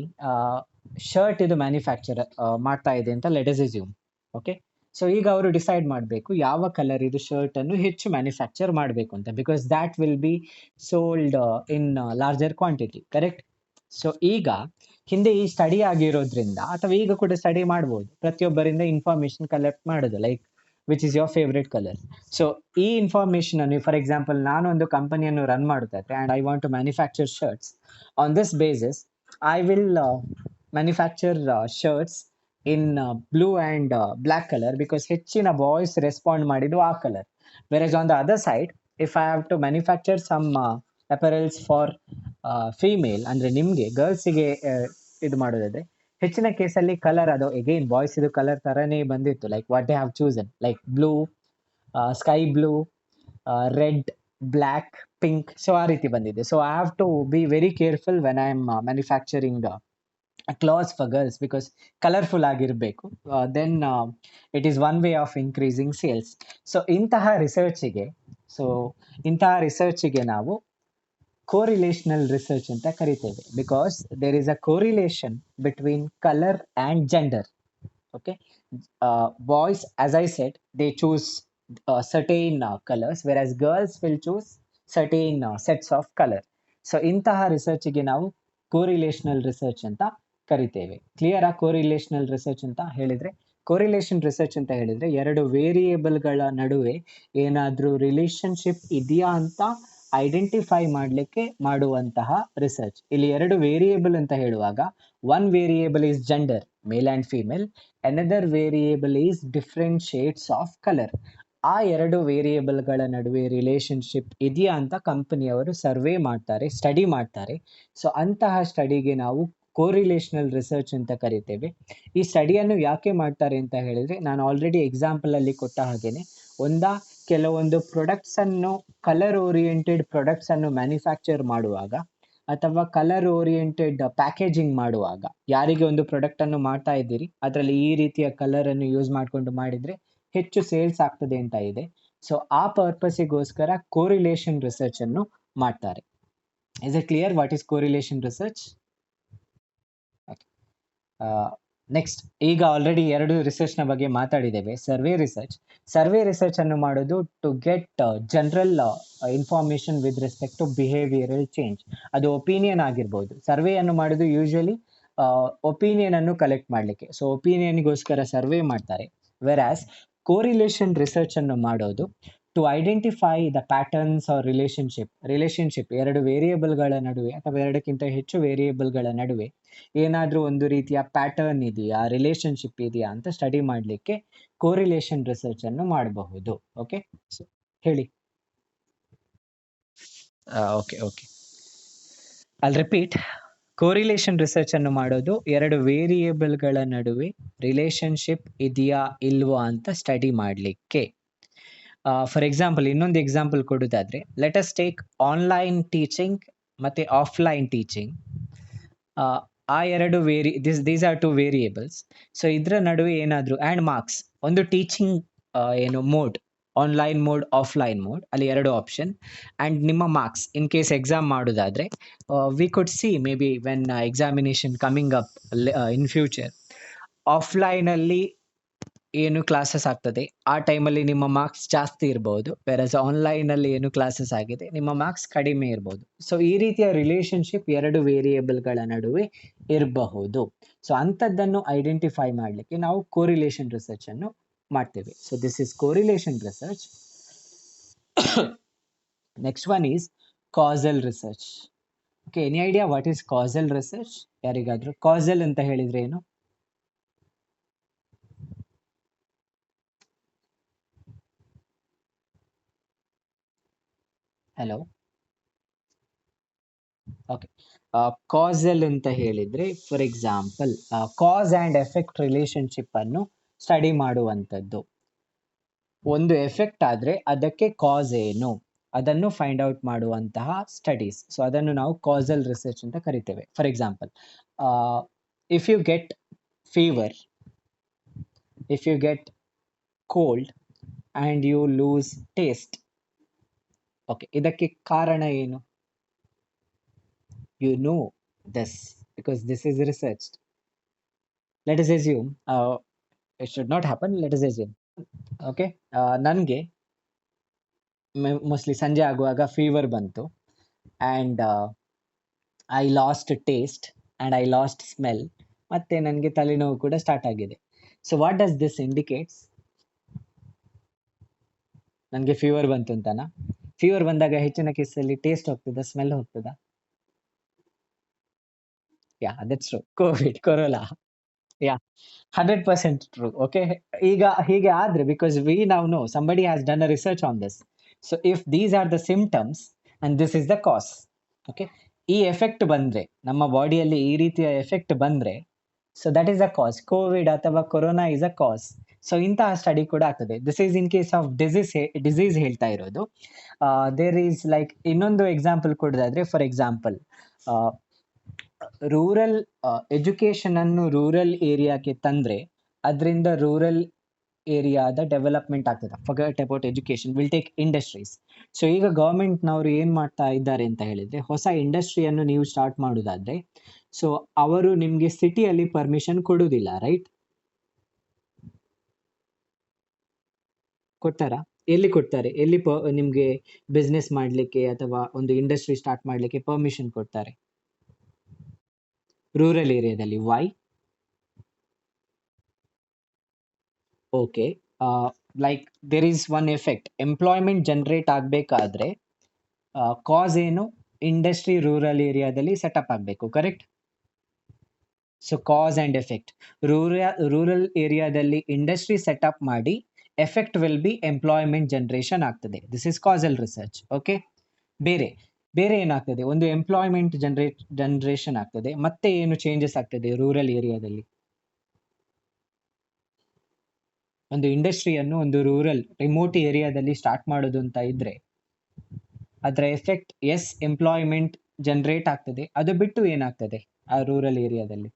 ಶರ್ಟ್ ಇದು ಮ್ಯಾನುಫ್ಯಾಕ್ಚರ್ ಮಾಡ್ತಾ ಇದೆ ಅಂತ let us assume. Okay, so ಈಗ ಅವರು ಡಿಸೈಡ್ ಮಾಡಬೇಕು ಯಾವ ಕಲರ್ ಇದು ಶರ್ಟ್ ಅನ್ನು ಹೆಚ್ಚು ಮ್ಯಾನುಫ್ಯಾಕ್ಚರ್ ಮಾಡಬೇಕು ಅಂತ. Because that will be sold in larger quantity, correct? So ಈಗ ಹಿಂದೆ ಈ ಸ್ಟಡಿ ಆಗಿರೋದ್ರಿಂದ, ಅಥವಾ ಈಗ ಕೂಡ ಸ್ಟಡಿ ಮಾಡ್ಬೋದು, ಪ್ರತಿಯೊಬ್ಬರಿಂದ ಇನ್ಫಾರ್ಮೇಶನ್ ಕಲೆಕ್ಟ್ ಮಾಡೋದು. Like which is your favourite colour. So ಈ ಇನ್ಫಾರ್ಮೇಷನ್ ಅನ್ನು, ಫಾರ್ ಎಕ್ಸಾಂಪಲ್ ನಾನು ಒಂದು ಕಂಪನಿಯನ್ನು ರನ್ ಮಾಡ್ತಾ ಇದ್ದೆ and I want to manufacture shirts. On this basis I will manufacture shirts in blue and black colour, because ಹೆಚ್ಚಿನ boys respond ಮಾಡಿದ್ದು ಆ colour. Whereas on the other side, if I have to manufacture some apparels for female, ಅಂದರೆ ನಿಮಗೆ ಗರ್ಲ್ಸಿಗೆ ಇದು ಮಾಡೋದಾದ್ರೆ ಹೆಚ್ಚಿನ ಕೇಸಲ್ಲಿ colour ಅದು ಎಗೈನ್ ಬಾಯ್ಸ್ ಇದು ಕಲರ್ ಥರನೇ ಬಂದಿತ್ತು, like what they have chosen, like blue, sky blue, red, black, pink. So ಆ ರೀತಿ ಬಂದಿದೆ. So I have to be very careful when I am manufacturing clothes for girls, because colourful ಆಗಿರಬೇಕು. Then it is one way of increasing sales. So ಇಂತಹ ರಿಸರ್ಚಿಗೆ ನಾವು correlational research ಅಂತ ಕರಿತೇವೆ, because there is a correlation between colour and gender. Okay, boys, as I said, they choose certain colors, whereas girls will choose certain sets of color. So ಇಂತಹ ರಿಸರ್ಚ್ಗೆ ನಾವು correlational research ಅಂತ ಕರಿತೇವೆ. Clear ಆ correlational research ಅಂತ ಹೇಳಿದ್ರೆ? Correlation research ಅಂತ ಹೇಳಿದ್ರೆ ಎರಡು ವೇರಿಯೇಬಲ್ಗಳ ನಡುವೆ ಏನಾದರೂ ರಿಲೇಶನ್ಶಿಪ್ ಇದೆಯಾ ಅಂತ ಐಡೆಂಟಿಫೈ ಮಾಡಲಿಕ್ಕೆ ಮಾಡುವಂತಹ ರಿಸರ್ಚ್. ಇಲ್ಲಿ ಎರಡು ವೇರಿಯೇಬಲ್ ಅಂತ ಹೇಳುವಾಗ, one variable is gender, male and female, another variable is different shades of colour. ಆ ಎರಡು ವೇರಿಯೇಬಲ್ಗಳ ನಡುವೆ ರಿಲೇಶನ್ಶಿಪ್ ಇದೆಯಾ ಅಂತ ಕಂಪನಿಯವರು ಸರ್ವೆ ಮಾಡ್ತಾರೆ, ಸ್ಟಡಿ ಮಾಡ್ತಾರೆ. ಸೊ ಅಂತಹ ಸ್ಟಡಿಗೆ ನಾವು ಕೋರಿಲೇಷನಲ್ ರಿಸರ್ಚ್ ಅಂತ ಕರಿತೇವೆ. ಈ ಸ್ಟಡಿಯನ್ನು ಯಾಕೆ ಮಾಡ್ತಾರೆ ಅಂತ ಹೇಳಿದ್ರೆ, ನಾನು ಆಲ್ರೆಡಿ ಎಕ್ಸಾಂಪಲಲ್ಲಿ ಕೊಟ್ಟ ಹಾಗೇನೆ, ಕೆಲವೊಂದು ಪ್ರಾಡಕ್ಟ್ಸನ್ನು, ಕಲರ್ ಓರಿಯೆಂಟೆಡ್ ಪ್ರಾಡಕ್ಟ್ಸನ್ನು ಮ್ಯಾನುಫ್ಯಾಕ್ಚರ್ ಮಾಡುವಾಗ ಅಥವಾ ಕಲರ್ ಓರಿಯೆಂಟೆಡ್ ಪ್ಯಾಕೇಜಿಂಗ್ ಮಾಡುವಾಗ, ಯಾರಿಗೆ ಒಂದು ಪ್ರಾಡಕ್ಟನ್ನು ಮಾಡ್ತಾ ಇದ್ದೀರಿ ಅದರಲ್ಲಿ ಈ ರೀತಿಯ ಕಲರನ್ನು ಯೂಸ್ ಮಾಡಿಕೊಂಡು ಮಾಡಿದರೆ ಹೆಚ್ಚು ಸೇಲ್ಸ್ ಆಗ್ತದೆ ಅಂತ ಇದೆ. ಸೊ ಆ ಪರ್ಪಸ್ಸಿಗೋಸ್ಕರ ಕೋರಿಲೇಷನ್ ರಿಸರ್ಚ್ ಅನ್ನು ಮಾಡ್ತಾರೆ. Is it clear what is correlation research? Next, ಈಗ ಆಲ್ರೆಡಿ ಎರಡು ರಿಸರ್ಚ್ನ ಬಗ್ಗೆ ಮಾತಾಡಿದ್ದೇವೆ. ಸರ್ವೆ ರಿಸರ್ಚ್ ಅನ್ನು ಮಾಡೋದು to get general information with respect to behavioural change. ಅದು ಒಪಿನಿಯನ್ ಆಗಿರ್ಬೋದು. ಸರ್ವೆಯನ್ನು ಮಾಡೋದು ಯೂಶಲಿ ಒಪಿನಿಯನ್ ಅನ್ನು ಕಲೆಕ್ಟ್ ಮಾಡಲಿಕ್ಕೆ. ಸೊ ಒಪಿನಿಯನ್ಗೋಸ್ಕರ ಸರ್ವೆ ಮಾಡ್ತಾರೆ. ವೆರಾಸ್ ಕೋರಿಲೇಷನ್ ರಿಸರ್ಚ್ ಅನ್ನು ಮಾಡೋದು to identify the patterns or relationship ಎರಡು ವೇರಿಯೇಬಲ್ಗಳ ನಡುವೆ ಅಥವಾ ಎರಡಕ್ಕಿಂತ ಹೆಚ್ಚು ವೇರಿಯೇಬಲ್ಗಳ ನಡುವೆ ಏನಾದರೂ ಒಂದು ರೀತಿಯ ಪ್ಯಾಟರ್ನ್ ಇದೆಯಾ, ರಿಲೇಶನ್ಶಿಪ್ ಇದೆಯಾ ಅಂತ ಸ್ಟಡಿ ಮಾಡಲಿಕ್ಕೆ ಕೋರಿಲೇಷನ್ ರಿಸರ್ಚ್ ಅನ್ನು ಮಾಡಬಹುದು. ಓಕೆ, ಹೇಳಿ. Okay, I'll repeat. Correlation research ಅನ್ನು ಮಾಡೋದು ಎರಡು ವೇರಿಯೇಬಲ್ಗಳ ನಡುವೆ ರಿಲೇಶನ್ಶಿಪ್ ಇದೆಯಾ ಇಲ್ವಾ ಅಂತ ಸ್ಟಡಿ ಮಾಡಲಿಕ್ಕೆ. ಫಾರ್ ಎಕ್ಸಾಂಪಲ್, ಇನ್ನೊಂದು ಎಕ್ಸಾಂಪಲ್ ಕೊಡೋದಾದ್ರೆ, let us take online teaching ಮತ್ತು ಆಫ್ಲೈನ್ ಟೀಚಿಂಗ್. ಆ ಎರಡು these are two variables. So ಇದರ ನಡುವೆ ಏನಾದರೂ, ಆ್ಯಂಡ್ ಮಾರ್ಕ್ಸ್, ಒಂದು teaching mode, online mode, offline mode, ಅಲ್ಲಿ ಎರಡು ಆಪ್ಷನ್. ಆ್ಯಂಡ್ ನಿಮ್ಮ ಮಾರ್ಕ್ಸ್, ಇನ್ ಕೇಸ್ ಎಕ್ಸಾಮ್ ಮಾಡೋದಾದರೆ, we could see maybe when examination coming up in future, ಆಫ್ಲೈನಲ್ಲಿ ಏನು ಕ್ಲಾಸಸ್ ಆಗ್ತದೆ ಆ ಟೈಮಲ್ಲಿ ನಿಮ್ಮ ಮಾರ್ಕ್ಸ್ ಜಾಸ್ತಿ ಇರ್ಬೋದು, ವೆರಸ್ ಆನ್ಲೈನಲ್ಲಿ ಏನು ಕ್ಲಾಸಸ್ ಆಗಿದೆ ನಿಮ್ಮ ಮಾರ್ಕ್ಸ್ ಕಡಿಮೆ ಇರ್ಬೋದು. ಸೊ ಈ ರೀತಿಯ ರಿಲೇಶನ್ಶಿಪ್ ಎರಡು ವೇರಿಯೇಬಲ್ಗಳ ನಡುವೆ ಇರಬಹುದು. ಸೊ ಅಂಥದ್ದನ್ನು ಐಡೆಂಟಿಫೈ ಮಾಡಲಿಕ್ಕೆ ನಾವು ಕೋರಿಲೇಷನ್ ರಿಸರ್ಚ್ ಅನ್ನು ಮಾಡ್ತೇವೆ. So this is correlation research. Next one is causal research. Okay, any idea what is causal research? ಯಾರಿಗಾದರೂ ಕಾಸಲ್ ಅಂತ ಹೇಳಿದ್ರೆ ಏನು? Hello, okay. ಕಾಸಲ್ ಅಂತ ಹೇಳಿದ್ರೆ, for example, cause and effect relationship ಅನ್ನು ಸ್ಟಡಿ ಮಾಡುವಂಥದ್ದು. ಒಂದು ಎಫೆಕ್ಟ್ ಆದರೆ ಅದಕ್ಕೆ ಕಾಸ್ ಏನು ಅದನ್ನು ಫೈಂಡ್ ಔಟ್ ಮಾಡುವಂತಹ ಸ್ಟಡೀಸ್. ಸೊ ಅದನ್ನು ನಾವು ಕಾಸಲ್ ರಿಸರ್ಚ್ ಅಂತ ಕರಿತೇವೆ. For example, if you get fever, if you get cold and you lose taste, okay, ಇದಕ್ಕೆ ಕಾರಣ ಏನು? You know this because this is researched. Let us assume, it should not happen, let us assume. Okay, ನನಗೆ mostly ಸಂಜೆ ಆಗುವಾಗ fever ಬಂತು and I lost taste and I lost smell, ಮತ್ತು ನನಗೆ ತಲೆನೋವು ಕೂಡ ಸ್ಟಾರ್ಟ್ ಆಗಿದೆ. So what does this indicates? ನನಗೆ ಫೀವರ್ ಬಂತು ಅಂತಾನಾ? ಫೀವರ್ ಬಂದಾಗ ಹೆಚ್ಚಿನ ಕೇಸಲ್ಲಿ ಟೇಸ್ಟ್ ಹೋಗ್ತದಾ? ಸ್ಮೆಲ್ ಹೋಗ್ತದಾ? Yeah! That's true. COVID, corona. Yeah! 100% true. Okay. ಈಗ ಹೀಗೆ ಆದ್ರೆ because we now know somebody has done a research on this. So if these are the symptoms and this is the cause. ಓಕೆ. ಈ effect ಬಂದ್ರೆ, ನಮ್ಮ ಬಾಡಿಯಲ್ಲಿ ಈ ರೀತಿಯ ಎಫೆಕ್ಟ್ ಬಂದ್ರೆ, so that is a cause. COVID ಅಥವಾ corona is a cause. So ಇಂತಹ ಸ್ಟಡಿ ಕೂಡ ಆಗ್ತದೆ. This is in case of disease ಹೇಳ್ತಾ ಇರೋದು. ದೇರ್ ಈಸ್ ಲೈಕ್ ಇನ್ನೊಂದು ಎಕ್ಸಾಂಪಲ್ ಕೊಡೋದಾದ್ರೆ, ಫಾರ್ ಎಕ್ಸಾಂಪಲ್ ರೂರಲ್ ಎಜುಕೇಶನ್ ಅನ್ನು ರೂರಲ್ ಏರಿಯಾಕ್ಕೆ ತಂದ್ರೆ ಅದರಿಂದ ರೂರಲ್ ಏರಿಯಾದ ಡೆವಲಪ್ಮೆಂಟ್ ಆಗ್ತದೆ. Forget about education, will take industries. So ಈಗ ಗವರ್ಮೆಂಟ್ನವರು ಏನ್ ಮಾಡ್ತಾ ಇದ್ದಾರೆ ಅಂತ ಹೇಳಿದ್ರೆ, ಹೊಸ ಇಂಡಸ್ಟ್ರಿಯನ್ನು ನೀವು ಸ್ಟಾರ್ಟ್ ಮಾಡುದಾದ್ರೆ, ಸೊ ಅವರು ನಿಮ್ಗೆ ಸಿಟಿಯಲ್ಲಿ ಪರ್ಮಿಷನ್ ಕೊಡುವುದಿಲ್ಲ, ರೈಟ್? ಕೊಡ್ತಾರಾ? ಎಲ್ಲಿ ಕೊಡ್ತಾರೆ? ಎಲ್ಲಿ ನಿಮ್ಗೆ ಬಿಸ್ನೆಸ್ ಮಾಡ್ಲಿಕ್ಕೆ ಅಥವಾ ಒಂದು ಇಂಡಸ್ಟ್ರಿ ಸ್ಟಾರ್ಟ್ ಮಾಡ್ಲಿಕ್ಕೆ ಪರ್ಮಿಷನ್ ಕೊಡ್ತಾರೆ? ರೂರಲ್ ಏರಿಯಾದಲ್ಲಿ. Why? Okay. Like there is one effect. Employment generate ಆಗ್ಬೇಕಾದ್ರೆ ಕಾಸ್ ಏನು? ಇಂಡಸ್ಟ್ರಿ ರೂರಲ್ ಏರಿಯಾದಲ್ಲಿ ಸೆಟಪ್ ಆಗಬೇಕು, correct? So cause and effect. Rural ಏರಿಯಾದಲ್ಲಿ ಇಂಡಸ್ಟ್ರಿ ಸೆಟಪ್ ಮಾಡಿ effect will be employment generation ಆಗ್ತದೆ. This is causal research. Okay. ಬೇರೆ ಬೇರೆ ಏನಾಗ್ತದೆ? ಒಂದು ಎಂಪ್ಲಾಯ್ಮೆಂಟ್ ಜನರೇಷನ್ ಆಗ್ತದೆ. ಮತ್ತೆ ಏನು ಚೇಂಜಸ್ ಆಗ್ತದೆ ರೂರಲ್ ಏರಿಯಾದಲ್ಲಿ? ಒಂದು ಇಂಡಸ್ಟ್ರಿಯನ್ನು ಒಂದು ರೂರಲ್ ರಿಮೋಟ್ ಏರಿಯಾದಲ್ಲಿ ಸ್ಟಾರ್ಟ್ ಮಾಡೋದು ಅಂತ ಇದ್ರೆ ಅದರ ಎಫೆಕ್ಟ್, ಎಸ್, ಎಂಪ್ಲಾಯ್ಮೆಂಟ್ ಜನರೇಟ್ ಆಗ್ತದೆ. ಅದು ಬಿಟ್ಟು ಏನಾಗ್ತದೆ ಆ ರೂರಲ್ ಏರಿಯಾದಲ್ಲಿ?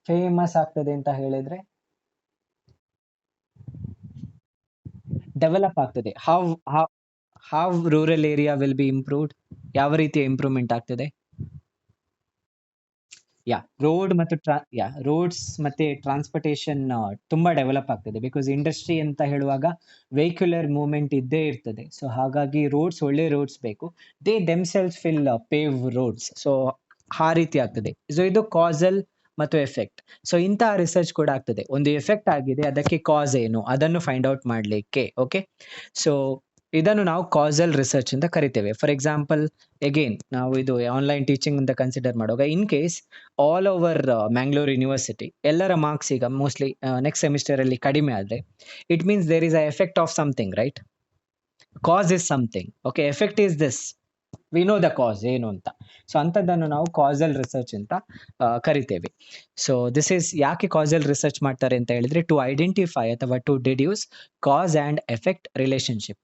ಫೇಮಸ್ ಆಗ್ತದೆ ಅಂತ ಹೇಳಿದ್ರೆ ಡೆವಲಪ್ ಆಗ್ತದೆ. How rural area will be improved? ಯಾವ ರೀತಿಯ ಇಂಪ್ರೂವ್ಮೆಂಟ್ ಆಗ್ತದೆ? ರೋಡ್ಸ್ ಮತ್ತೆ ಟ್ರಾನ್ಸ್ಪೋರ್ಟೇಷನ್ ತುಂಬಾ ಡೆವಲಪ್ ಆಗ್ತದೆ. ಬಿಕಾಸ್ ಇಂಡಸ್ಟ್ರಿ ಅಂತ ಹೇಳುವಾಗ ವೆಹಿಕ್ಯುಲರ್ ಮೂವ್ಮೆಂಟ್ ಇದ್ದೇ ಇರ್ತದೆ. ಸೊ ಹಾಗಾಗಿ ಒಳ್ಳೆ ರೋಡ್ಸ್ ಬೇಕು. They themselves fill pave roads. So ಆ ರೀತಿ ಆಗ್ತದೆ. ಸೊ ಇದು ಕಾಸಲ್ ಮತ್ತು ಎಫೆಕ್ಟ್. ಸೊ ಇಂತಹ ರಿಸರ್ಚ್ ಕೂಡ ಆಗ್ತದೆ. ಒಂದು ಎಫೆಕ್ಟ್ ಆಗಿದೆ, ಅದಕ್ಕೆ ಕಾಸ್ ಏನು ಅದನ್ನು ಫೈಂಡ್ ಔಟ್ ಮಾಡಲಿಕ್ಕೆ. ಓಕೆ. ಸೊ ಇದನ್ನು ನಾವು ಕಾಸಲ್ ರಿಸರ್ಚ್ ಅಂತ ಕರಿತೇವೆ. ಫಾರ್ ಎಕ್ಸಾಂಪಲ್, ಅಗೇನ್ ನಾವು ಇದು ಆನ್ಲೈನ್ ಟೀಚಿಂಗ್ ಅಂತ ಕನ್ಸಿಡರ್ ಮಾಡುವಾಗ, in case all over Mangalore university ಎಲ್ಲರ ಮಾರ್ಕ್ಸ್ ಈಗ ಮೋಸ್ಟ್ಲಿ ನೆಕ್ಸ್ಟ್ ಸೆಮಿಸ್ಟರ್ ಅಲ್ಲಿ ಕಡಿಮೆ ಆದ್ರೆ, it means there is a effect of something, right? Cause is something. Okay. Effect is this. We know the cause ಏನು ಅಂತ. So ಅಂಥದ್ದನ್ನು ನಾವು ಕಾಸಲ್ ರಿಸರ್ಚ್ ಅಂತ ಕರಿತೇವೆ. ಸೊ ದಿಸ್ ಈಸ್ ಯಾಕೆ ಕಾಸಲ್ ರಿಸರ್ಚ್ ಮಾಡ್ತಾರೆ ಅಂತ ಹೇಳಿದ್ರೆ, ಟು ಐಡೆಂಟಿಫೈ ಅಥವಾ to deduce cause and effect relationship.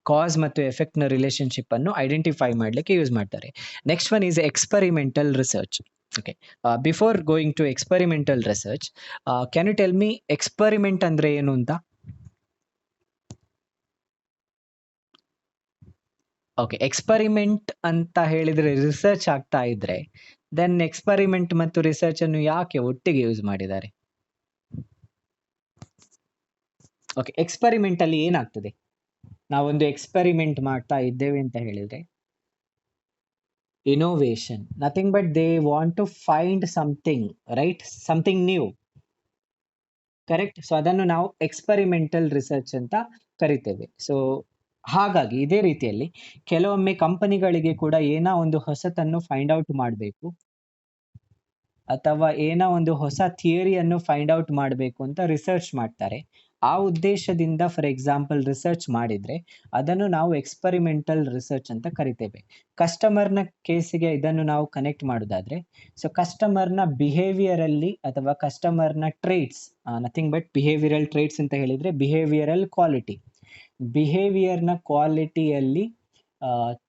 Cause ಮತ್ತು ಎಫೆಕ್ಟ್ ನ ರಿಲೇಶನ್ಶಿಪ್ ಅನ್ನು ಐಡೆಂಟಿಫೈ ಮಾಡಲಿಕ್ಕೆ ಯೂಸ್ ಮಾಡ್ತಾರೆ. Next one is experimental research. Okay. Before going to experimental research, can you tell me experiment ಅಂದ್ರೆ ಏನು ಅಂತ? ಓಕೆ. ಎಕ್ಸ್ಪರಿಮೆಂಟ್ ಅಂತ ಹೇಳಿದ್ರೆ ರಿಸರ್ಚ್ ಆಗ್ತಾ ಇದ್ರೆ, ದೆನ್ ಎಕ್ಸ್ಪರಿಮೆಂಟ್ ಮತ್ತು ರಿಸರ್ಚ್ ಅನ್ನು ಯಾಕೆ ಒಟ್ಟಿಗೆ ಯೂಸ್ ಮಾಡಿದ್ದಾರೆ? ಓಕೆ. ಎಕ್ಸ್ಪರಿಮೆಂಟ್ ಅಲ್ಲಿ ಏನಾಗ್ತದೆ? ನಾವೊಂದು ಎಕ್ಸ್ಪರಿಮೆಂಟ್ ಮಾಡ್ತಾ ಇದ್ದೇವೆ ಅಂತ ಹೇಳಿದ್ರೆ, innovation, nothing but they want to find something, right? Something new, correct? So ಅದನ್ನು ನಾವು ಎಕ್ಸ್ಪರಿಮೆಂಟಲ್ ರಿಸರ್ಚ್ ಅಂತ ಕರಿತೇವೆ. ಸೊ ಹಾಗಾಗಿ ಇದೇ ರೀತಿಯಲ್ಲಿ ಕೆಲವೊಮ್ಮೆ ಕಂಪನಿಗಳಿಗೆ ಕೂಡ ಏನೋ ಒಂದು ಹೊಸತನ್ನು ಫೈಂಡ್ ಔಟ್ ಮಾಡಬೇಕು ಅಥವಾ ಏನೋ ಒಂದು ಹೊಸ ಥಿಯರಿಯನ್ನು ಫೈಂಡ್ ಔಟ್ ಮಾಡಬೇಕು ಅಂತ ರಿಸರ್ಚ್ ಮಾಡ್ತಾರೆ. ಆ ಉದ್ದೇಶದಿಂದ ಫಾರ್ ಎಕ್ಸಾಂಪಲ್ ರಿಸರ್ಚ್ ಮಾಡಿದ್ರೆ ಅದನ್ನು ನಾವು ಎಕ್ಸ್ಪರಿಮೆಂಟಲ್ ರಿಸರ್ಚ್ ಅಂತ ಕರಿತೇವೆ. ಕಸ್ಟಮರ್ನ ಕೇಸಿಗೆ ಇದನ್ನು ನಾವು ಕನೆಕ್ಟ್ ಮಾಡೋದಾದ್ರೆ, ಸೊ ಕಸ್ಟಮರ್ನ ಬಿಹೇವಿಯರ್ ಅಲ್ಲಿ ಅಥವಾ ಕಸ್ಟಮರ್ನ traits, nothing but behavioural traits ಅಂತ ಹೇಳಿದ್ರೆ ಬಿಹೇವಿಯರಲ್ ಕ್ವಾಲಿಟಿ. ಬಿಹೇವಿಯರ್ನ ಕ್ವಾಲಿಟಿಯಲ್ಲಿ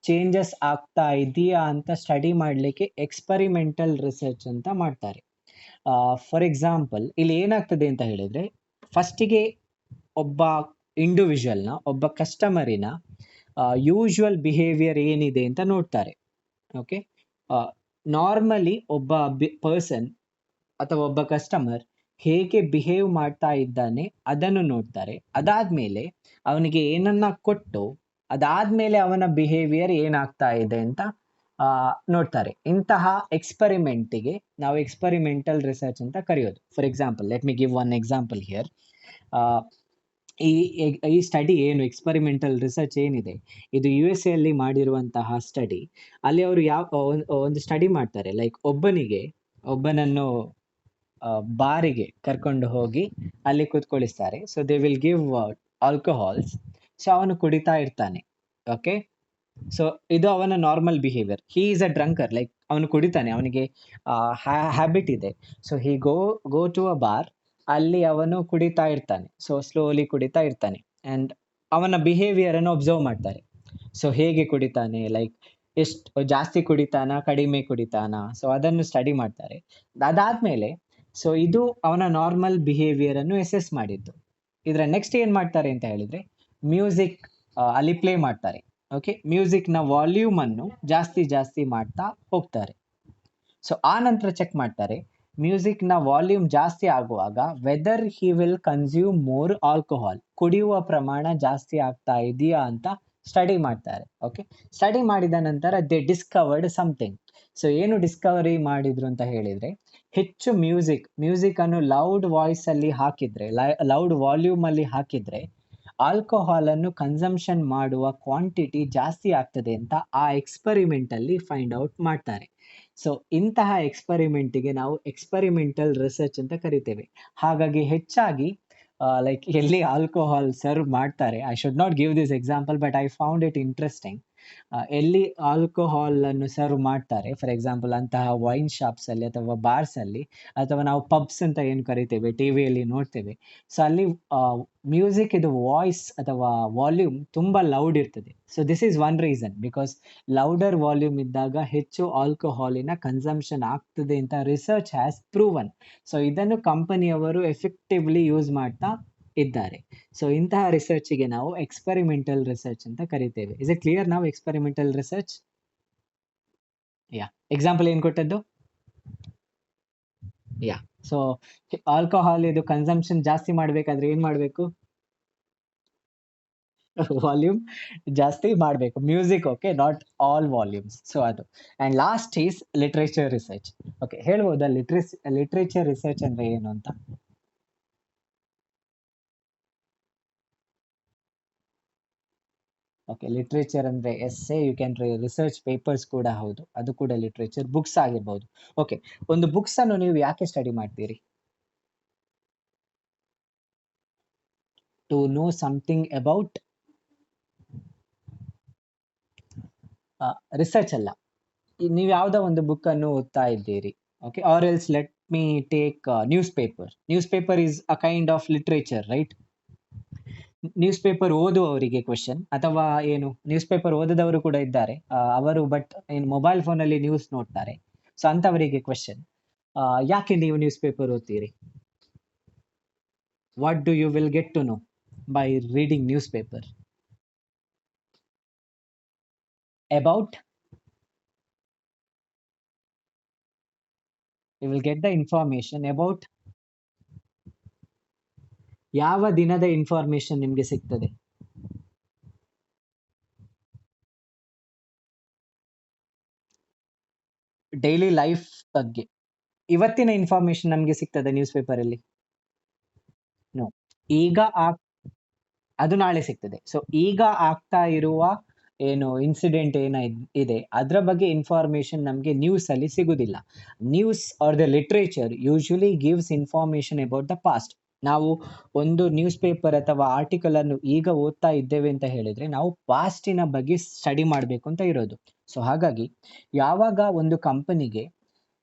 ಚೇಂಜಸ್ ಆಗ್ತಾ ಇದೆಯಾ ಅಂತ ಸ್ಟಡಿ ಮಾಡಲಿಕ್ಕೆ ಎಕ್ಸ್ಪರಿಮೆಂಟಲ್ ರಿಸರ್ಚ್ ಅಂತ ಮಾಡ್ತಾರೆ. ಫಾರ್ ಎಕ್ಸಾಂಪಲ್ ಇಲ್ಲಿ ಏನಾಗ್ತದೆ ಅಂತ ಹೇಳಿದ್ರೆ, ಫಸ್ಟಿಗೆ ಒಬ್ಬ ಇಂಡಿವಿಜುವಲ್ನ, ಒಬ್ಬ ಕಸ್ಟಮರಿನ ಯೂಶುವಲ್ ಬಿಹೇವಿಯರ್ ಏನಿದೆ ಅಂತ ನೋಡ್ತಾರೆ. ಓಕೆ. ನಾರ್ಮಲಿ ಒಬ್ಬ ಪರ್ಸನ್ ಅಥವಾ ಒಬ್ಬ ಕಸ್ಟಮರ್ ಹೇಗೆ ಬಿಹೇವ್ ಮಾಡ್ತಾ ಇದ್ದಾನೆ ಅದನ್ನು ನೋಡ್ತಾರೆ. ಅದಾದ್ಮೇಲೆ ಅವನಿಗೆ ಏನನ್ನ ಕೊಟ್ಟು ಅದಾದ್ಮೇಲೆ ಅವನ ಬಿಹೇವಿಯರ್ ಏನಾಗ್ತಾ ಇದೆ ಅಂತ ನೋಡ್ತಾರೆ. ಇಂತಹ ಎಕ್ಸ್ಪರಿಮೆಂಟಿಗೆ ನಾವು ಎಕ್ಸ್ಪರಿಮೆಂಟಲ್ ರಿಸರ್ಚ್ ಅಂತ ಕರೆಯೋದು. For example, let me give one example here. ಈ ಈ ಸ್ಟಡಿ ಏನು ಎಕ್ಸ್ಪರಿಮೆಂಟಲ್ ರಿಸರ್ಚ್ ಏನಿದೆ, ಇದು USA ಅಲ್ಲಿ ಮಾಡಿರುವಂತಹ ಸ್ಟಡಿ. ಅಲ್ಲಿ ಅವರು ಒಂದು ಸ್ಟಡಿ ಮಾಡ್ತಾರೆ, ಲೈಕ್ ಒಬ್ಬನನ್ನು ಬಾರಿಗೆ ಕರ್ಕೊಂಡು ಹೋಗಿ ಅಲ್ಲಿ ಕೂತ್ಕೊಳ್ಳಿಸ್ತಾರೆ. So they will give alcohols. So ಅವನು ಕುಡಿತಾ ಇರ್ತಾನೆ. ಓಕೆ, ಸೊ ಇದು ಅವನ normal behaviour. He is a drunker, like ಅವನು ಕುಡಿತಾನೆ, ಅವನಿಗೆ ಹ್ಯಾಬಿಟ್ ಇದೆ. So he go to a bar, ಅಲ್ಲಿ ಅವನು ಕುಡಿತಾ ಇರ್ತಾನೆ. ಸೊ ಸ್ಲೋಲಿ ಕುಡಿತಾ ಇರ್ತಾನೆ ಅಂಡ್ ಅವನ ಬಿಹೇವಿಯರ್ ಅನ್ನು ಅಬ್ಸರ್ವ್ ಮಾಡ್ತಾರೆ. ಸೊ ಹೇಗೆ ಕುಡಿತಾನೆ, ಲೈಕ್ ಎಷ್ಟು ಜಾಸ್ತಿ ಕುಡಿತಾನ, ಕಡಿಮೆ ಕುಡಿತಾನ, ಸೊ ಅದನ್ನು ಸ್ಟಡಿ ಮಾಡ್ತಾರೆ. ಅದಾದ್ಮೇಲೆ ಸೊ ಇದು ಅವನ ನಾರ್ಮಲ್ ಬಿಹೇವಿಯರ್ ಅನ್ನು ಎಸೆಸ್ ಮಾಡಿದ್ದು. ಇದರ ನೆಕ್ಸ್ಟ್ ಏನ್ ಮಾಡ್ತಾರೆ ಅಂತ ಹೇಳಿದ್ರೆ, ಮ್ಯೂಸಿಕ್ ಅಲ್ಲಿ ಪ್ಲೇ ಮಾಡ್ತಾರೆ. ಓಕೆ, ಮ್ಯೂಸಿಕ್ ನ ವಾಲ್ಯೂಮ್ ಅನ್ನು ಜಾಸ್ತಿ ಮಾಡ್ತಾ ಹೋಗ್ತಾರೆ. ಸೊ ಆ ನಂತರ ಚೆಕ್ ಮಾಡ್ತಾರೆ, ಮ್ಯೂಸಿಕ್ ನ ವಾಲ್ಯೂಮ್ ಜಾಸ್ತಿ ಆಗುವಾಗ whether he will consume more alcohol, ಕುಡಿಯುವ ಪ್ರಮಾಣ ಜಾಸ್ತಿ ಆಗ್ತಾ ಇದೆಯಾ ಅಂತ ಸ್ಟಡಿ ಮಾಡ್ತಾರೆ. ಓಕೆ, ಸ್ಟಡಿ ಮಾಡಿದ ನಂತರ ದೇ ಡಿಸ್ಕವರ್ಡ್ ಸಮಥಿಂಗ್. ಸೊ ಏನು ಡಿಸ್ಕವರಿ ಮಾಡಿದ್ರು ಅಂತ ಹೇಳಿದ್ರೆ, ಹೆಚ್ಚು ಮ್ಯೂಸಿಕ್ ಅನ್ನು ಲೌಡ್ ವಾಯ್ಸ್ ಅಲ್ಲಿ ಹಾಕಿದ್ರೆ, ಲೌಡ್ ವಾಲ್ಯೂಮ್ ಅಲ್ಲಿ ಹಾಕಿದ್ರೆ ಆಲ್ಕೋಹಾಲ್ ಅನ್ನು ಕನ್ಸಂಪ್ಷನ್ ಮಾಡುವ ಕ್ವಾಂಟಿಟಿ ಜಾಸ್ತಿ ಆಗ್ತದೆ ಅಂತ ಆ ಎಕ್ಸ್ಪರಿಮೆಂಟ್ ಅಲ್ಲಿ ಫೈಂಡ್ ಔಟ್ ಮಾಡ್ತಾರೆ. ಸೊ ಇಂತಹ ಎಕ್ಸ್ಪರಿಮೆಂಟಿಗೆ ನಾವು ಎಕ್ಸ್ಪರಿಮೆಂಟಲ್ ರಿಸರ್ಚ್ ಅಂತ ಕರಿತೇವೆ. ಹಾಗಾಗಿ ಹೆಚ್ಚಾಗಿ ಲೈಕ್ ಎಲ್ಲಿ ಆಲ್ಕೋಹಾಲ್ ಸರ್ವ್ ಮಾಡ್ತಾರೆ, I should not give this example but I found it interesting. ಎಲ್ಲಿ ಆಲ್ಕೋಹಾಲ್ ಅನ್ನು ಸರ್ವ್ ಮಾಡ್ತಾರೆ, ಫಾರ್ ಎಕ್ಸಾಂಪಲ್ ಅಂತಹ ವೈನ್ ಶಾಪ್ಸ್ ಅಲ್ಲಿ ಅಥವಾ ಬಾರ್ಸ್ ಅಲ್ಲಿ, ಅಥವಾ ನಾವು ಪಬ್ಸ್ ಅಂತ ಏನು ಕರಿತೇವೆ, ಟಿವಿಯಲ್ಲಿ ನೋಡ್ತೇವೆ. ಸೊ ಅಲ್ಲಿ ಮ್ಯೂಸಿಕ್ ಇದು ವಾಯ್ಸ್ ಅಥವಾ ವಾಲ್ಯೂಮ್ ತುಂಬಾ ಲೌಡ್ ಇರ್ತದೆ. So this is one reason, because louder volume ಇದ್ದಾಗ ಹೆಚ್ಚು ಆಲ್ಕೋಹಾಲಿನ ಕನ್ಸಂಪ್ಷನ್ ಆಗ್ತದೆ ಅಂತ ರಿಸರ್ಚ್ ಹ್ಯಾಸ್ ಪ್ರೂವನ್. ಸೊ ಇದನ್ನು ಕಂಪನಿಯವರು ಎಫೆಕ್ಟಿವ್ಲಿ ಯೂಸ್ ಮಾಡ್ತಾ ಇದ್ದಾರೆ. ಸೊ ಇಂತಹ ರಿಸರ್ಚ್ಗೆ ನಾವು ಎಕ್ಸ್ಪರಿಮೆಂಟಲ್ ರಿಸರ್ಚ್ ಅಂತ ಕರಿತೇವೆ. ಇಸ್ ಇಟ್ ಕ್ಲಿಯರ್ ನಾವು ಎಕ್ಸ್ಪರಿಮೆಂಟಲ್ ರಿಸರ್ಚ್? ಯಾ, ಎಕ್ಸಾಂಪಲ್ ಏನ್ ಕೊಟ್ಟದ್ದು? ಯಾ, ಸೊ ಆಲ್ಕೋಹಾಲ್ ಇದು ಕನ್ಸಂಪ್ಷನ್ ಜಾಸ್ತಿ ಮಾಡ್ಬೇಕಾದ್ರೆ ಏನ್ ಮಾಡ್ಬೇಕು? ವಾಲ್ಯೂಮ್ ಜಾಸ್ತಿ ಮಾಡಬೇಕು. Music, okay, not all volumes. So ಅದು. And last is literature research. Okay, ಹೇಳ್ಬೋದಾ ಲಿಟ್ರೇಚರ್ ರಿಸರ್ಚ್ ಅಂದ್ರೆ ಏನು ಅಂತ? ಓಕೆ, ಲಿಟ್ರೇಚರ್ ಅಂದ್ರೆ essay, you can research papers ಕೂಡ ಹೌದು, ಅದು ಕೂಡ ಲಿಟ್ರೇಚರ್. ಬುಕ್ಸ್ ಆಗಿರ್ಬೋದು. ಓಕೆ, ಒಂದು ಬುಕ್ಸ್ ಅನ್ನು ನೀವು ಯಾಕೆ ಸ್ಟಡಿ ಮಾಡ್ತೀರಿ? To no something about research ಅಲ್ಲ. ನೀವು ಯಾವ್ದೋ ಒಂದು ಬುಕ್ ಅನ್ನು ಓದ್ತಾ ಇದ್ದೀರಿ. Okay, or else let me take newspaper is a kind of literature, right? Newspaper ಓದುವವರಿಗೆ ಕ್ವೆಶನ್, ಅಥವಾ ಏನು ನ್ಯೂಸ್ ಪೇಪರ್ ಓದದವರು ಕೂಡ ಇದ್ದಾರೆ, ಅವರು ಬಟ್ ಏನು ಮೊಬೈಲ್ ಫೋನ್ ಅಲ್ಲಿ ನ್ಯೂಸ್ ನೋಡ್ತಾರೆ. ಸೊ ಅಂತವರಿಗೆ ಕ್ವೆಶನ್, ಯಾಕೆ ನೀವು ನ್ಯೂಸ್ ಪೇಪರ್ ಓದ್ತೀರಿ? What do you will get to know by reading newspaper? About, you will get the information about ಯಾವ ದಿನದ ಇನ್ಫಾರ್ಮೇಶನ್ ನಿಮ್ಗೆ ಸಿಗ್ತದೆ? ಡೈಲಿ ಲೈಫ್ ಬಗ್ಗೆ. ಇವತ್ತಿನ ಇನ್ಫಾರ್ಮೇಶನ್ ನಮ್ಗೆ ಸಿಗ್ತದೆ ನ್ಯೂಸ್ ಪೇಪರ್ ಅಲ್ಲಿ? ನೋ. ಈಗ ಅದು ನಾಳೆ ಸಿಗ್ತದೆ. ಸೊ ಈಗ ಆಗ್ತಾ ಇರುವ ಏನು ಇನ್ಸಿಡೆಂಟ್ ಇದೆ ಅದರ ಬಗ್ಗೆ ಇನ್ಫಾರ್ಮೇಶನ್ ನಮಗೆ ನ್ಯೂಸ್ ಅಲ್ಲಿ ಸಿಗುದಿಲ್ಲ. News are the literature usually gives information about the past. ನಾವು ಒಂದು ನ್ಯೂಸ್ ಪೇಪರ್ ಅಥವಾ ಆರ್ಟಿಕಲ್ ಅನ್ನು ಈಗ ಓದ್ತಾ ಇದ್ದೇವೆ ಅಂತ ಹೇಳಿದ್ರೆ ನಾವು ಪಾಸ್ಟಿನ ಬಗ್ಗೆ ಸ್ಟಡಿ ಮಾಡಬೇಕು ಅಂತ ಇರೋದು. ಸೊ ಹಾಗಾಗಿ ಯಾವಾಗ ಒಂದು ಕಂಪನಿಗೆ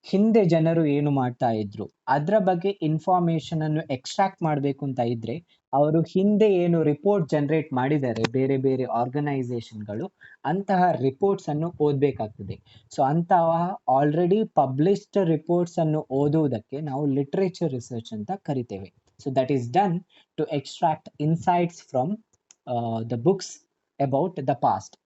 ಹಿಂದೆ ಜನರು ಏನು ಮಾಡ್ತಾ ಇದ್ರು ಅದ್ರ ಬಗ್ಗೆ ಇನ್ಫಾರ್ಮೇಶನ್ ಅನ್ನು ಎಕ್ಸ್ಟ್ರಾಕ್ಟ್ ಮಾಡಬೇಕು ಅಂತ ಇದ್ರೆ, ಅವರು ಹಿಂದೆ ಏನು ರಿಪೋರ್ಟ್ ಜನರೇಟ್ ಮಾಡಿದ್ದಾರೆ ಬೇರೆ ಬೇರೆ ಆರ್ಗನೈಸೇಷನ್ಗಳು, ಅಂತಹ ರಿಪೋರ್ಟ್ಸ್ ಅನ್ನು ಓದಬೇಕಾಗ್ತದೆ. ಸೊ ಅಂತಹ ಆಲ್ರೆಡಿ ಪಬ್ಲಿಷ್ಡ್ ರಿಪೋರ್ಟ್ಸ್ ಅನ್ನು ಓದುವುದಕ್ಕೆ ನಾವು ಲಿಟ್ರೇಚರ್ ರಿಸರ್ಚ್ ಅಂತ ಕರಿತೇವೆ. So that is done to extract insights from the books about the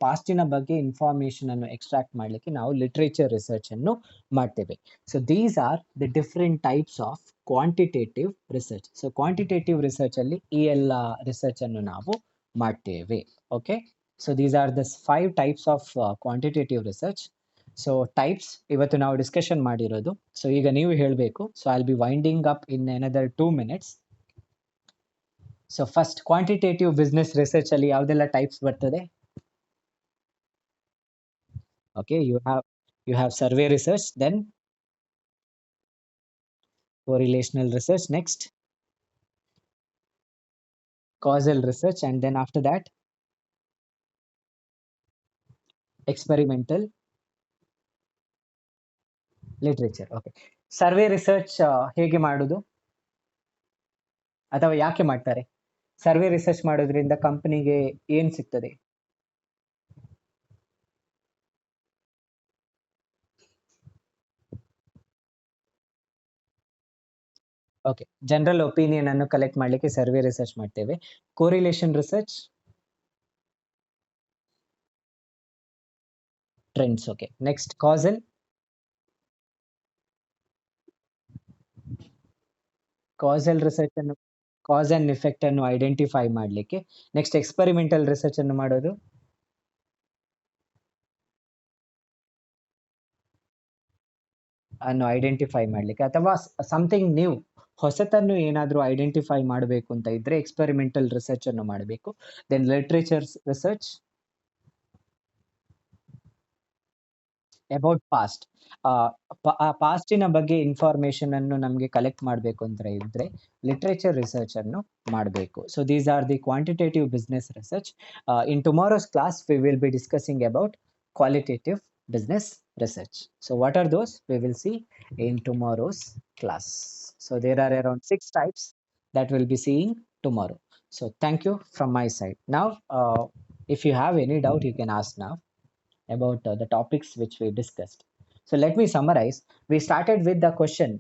ಪಾಸ್ಟಿನ ಬಗ್ಗೆ ಇನ್ಫಾರ್ಮೇಶನ್ ಅನ್ನು ಎಕ್ಸ್ಟ್ರಾಕ್ಟ್ ಮಾಡಲಿಕ್ಕೆ ನಾವು ಲಿಟ್ರೇಚರ್ ರಿಸರ್ಚ್ ಅನ್ನು ಮಾಡ್ತೇವೆ. So these are the different types of quantitative research. So quantitative research ಅಲ್ಲಿ ಈ ಎಲ್ಲ ರಿಸರ್ಚ್ ಅನ್ನು ನಾವು ಮಾಡ್ತೇವೆ. Okay, so these are the 5 types of quantitative research. So types ಇವತ್ತು ನಾವು ಡಿಸ್ಕಷನ್ ಮಾಡಿರೋದು. ಸೊ ಈಗ ನೀವು ಹೇಳಬೇಕು. So I will B winding up in another 2 minutes. So first quantitative business research ಅಲ್ಲಿ ಯಾವ್ದೆಲ್ಲ ಟೈಪ್ಸ್ ಬರ್ತದೆ? Okay, you have survey research, then correlational research, next causal research, and then after that experimental literature. Okay, survey research ಹೇಗೆ ಮಾಡುದು ಅಥವಾ ಯಾಕೆ ಮಾಡ್ತಾರೆ? Survey research ಮಾಡೋದ್ರಿಂದ ಕಂಪನಿಗೆ ಏನ್ ಸಿಗ್ತದೆ? ಓಕೆ, ಜನರಲ್ ಒಪಿನಿಯನ್ ಅನ್ನು ಕಲೆಕ್ಟ್ ಮಾಡ್ಲಿಕ್ಕೆ ಸರ್ವೆ ರಿಸರ್ಚ್ ಮಾಡ್ತೇವೆ. Correlation research, trends. Okay, next castle research ಅನ್ನು, ಕಾಸ್ ಅಂಡ್ ಎಫೆಕ್ಟ್ ಅನ್ನು ಐಡೆಂಟಿಫೈ ಮಾಡ್ಲಿಕ್ಕೆ. ನೆಕ್ಸ್ಟ್ ಎಕ್ಸ್ಪೆರಿಮೆಂಟಲ್ ರಿಸರ್ಚ್ ಅನ್ನು ಮಾಡೋದು ಅನ್ನು ಐಡೆಂಟಿಫೈ ಮಾಡ್ಲಿಕ್ಕೆ, ಅಥವಾ ಸಮಥಿಂಗ್ ನ್ಯೂ, ಹೊಸತನ್ನು ಏನಾದರೂ ಐಡೆಂಟಿಫೈ ಮಾಡಬೇಕು ಅಂತ ಇದ್ರೆ ಎಕ್ಸ್ಪೆರಿಮೆಂಟಲ್ ರಿಸರ್ಚ್ ಅನ್ನು ಮಾಡಬೇಕು. Then literature research about past, ಪಾಸ್ಟಿನ ಬಗ್ಗೆ ಇನ್ಫಾರ್ಮೇಶನ್ ಅನ್ನು ನಮಗೆ ಕಲೆಕ್ಟ್ ಮಾಡಬೇಕು ಅಂತ ಇದ್ರೆ ಲಿಟ್ರೇಚರ್ ರಿಸರ್ಚ್ ಅನ್ನು ಮಾಡಬೇಕು. So these are the quantitative business research. In tomorrow's class we will be discussing about qualitative business research. So what are those? We will see in tomorrow's class. So there are around 6 types that we'll be seeing tomorrow. So thank you from my side. Now, if you have any doubt, you can ask now about the topics which we discussed. So let me summarize. We started with the question.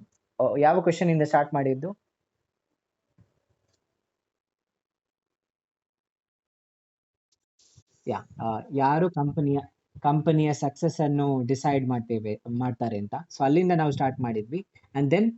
ಯಾವ question ಇಂದ start ಮಾಡಿದ್ದು? ಯಾ, ಯಾರು ಕಂಪನಿಯ success ಅನ್ನು decide ಮಾಡ್ತಾರೆ ಅಂತ. So ಅಲ್ಲಿಂದ ನಾವು ಸ್ಟಾರ್ಟ್ ಮಾಡಿದ್ವಿ. And then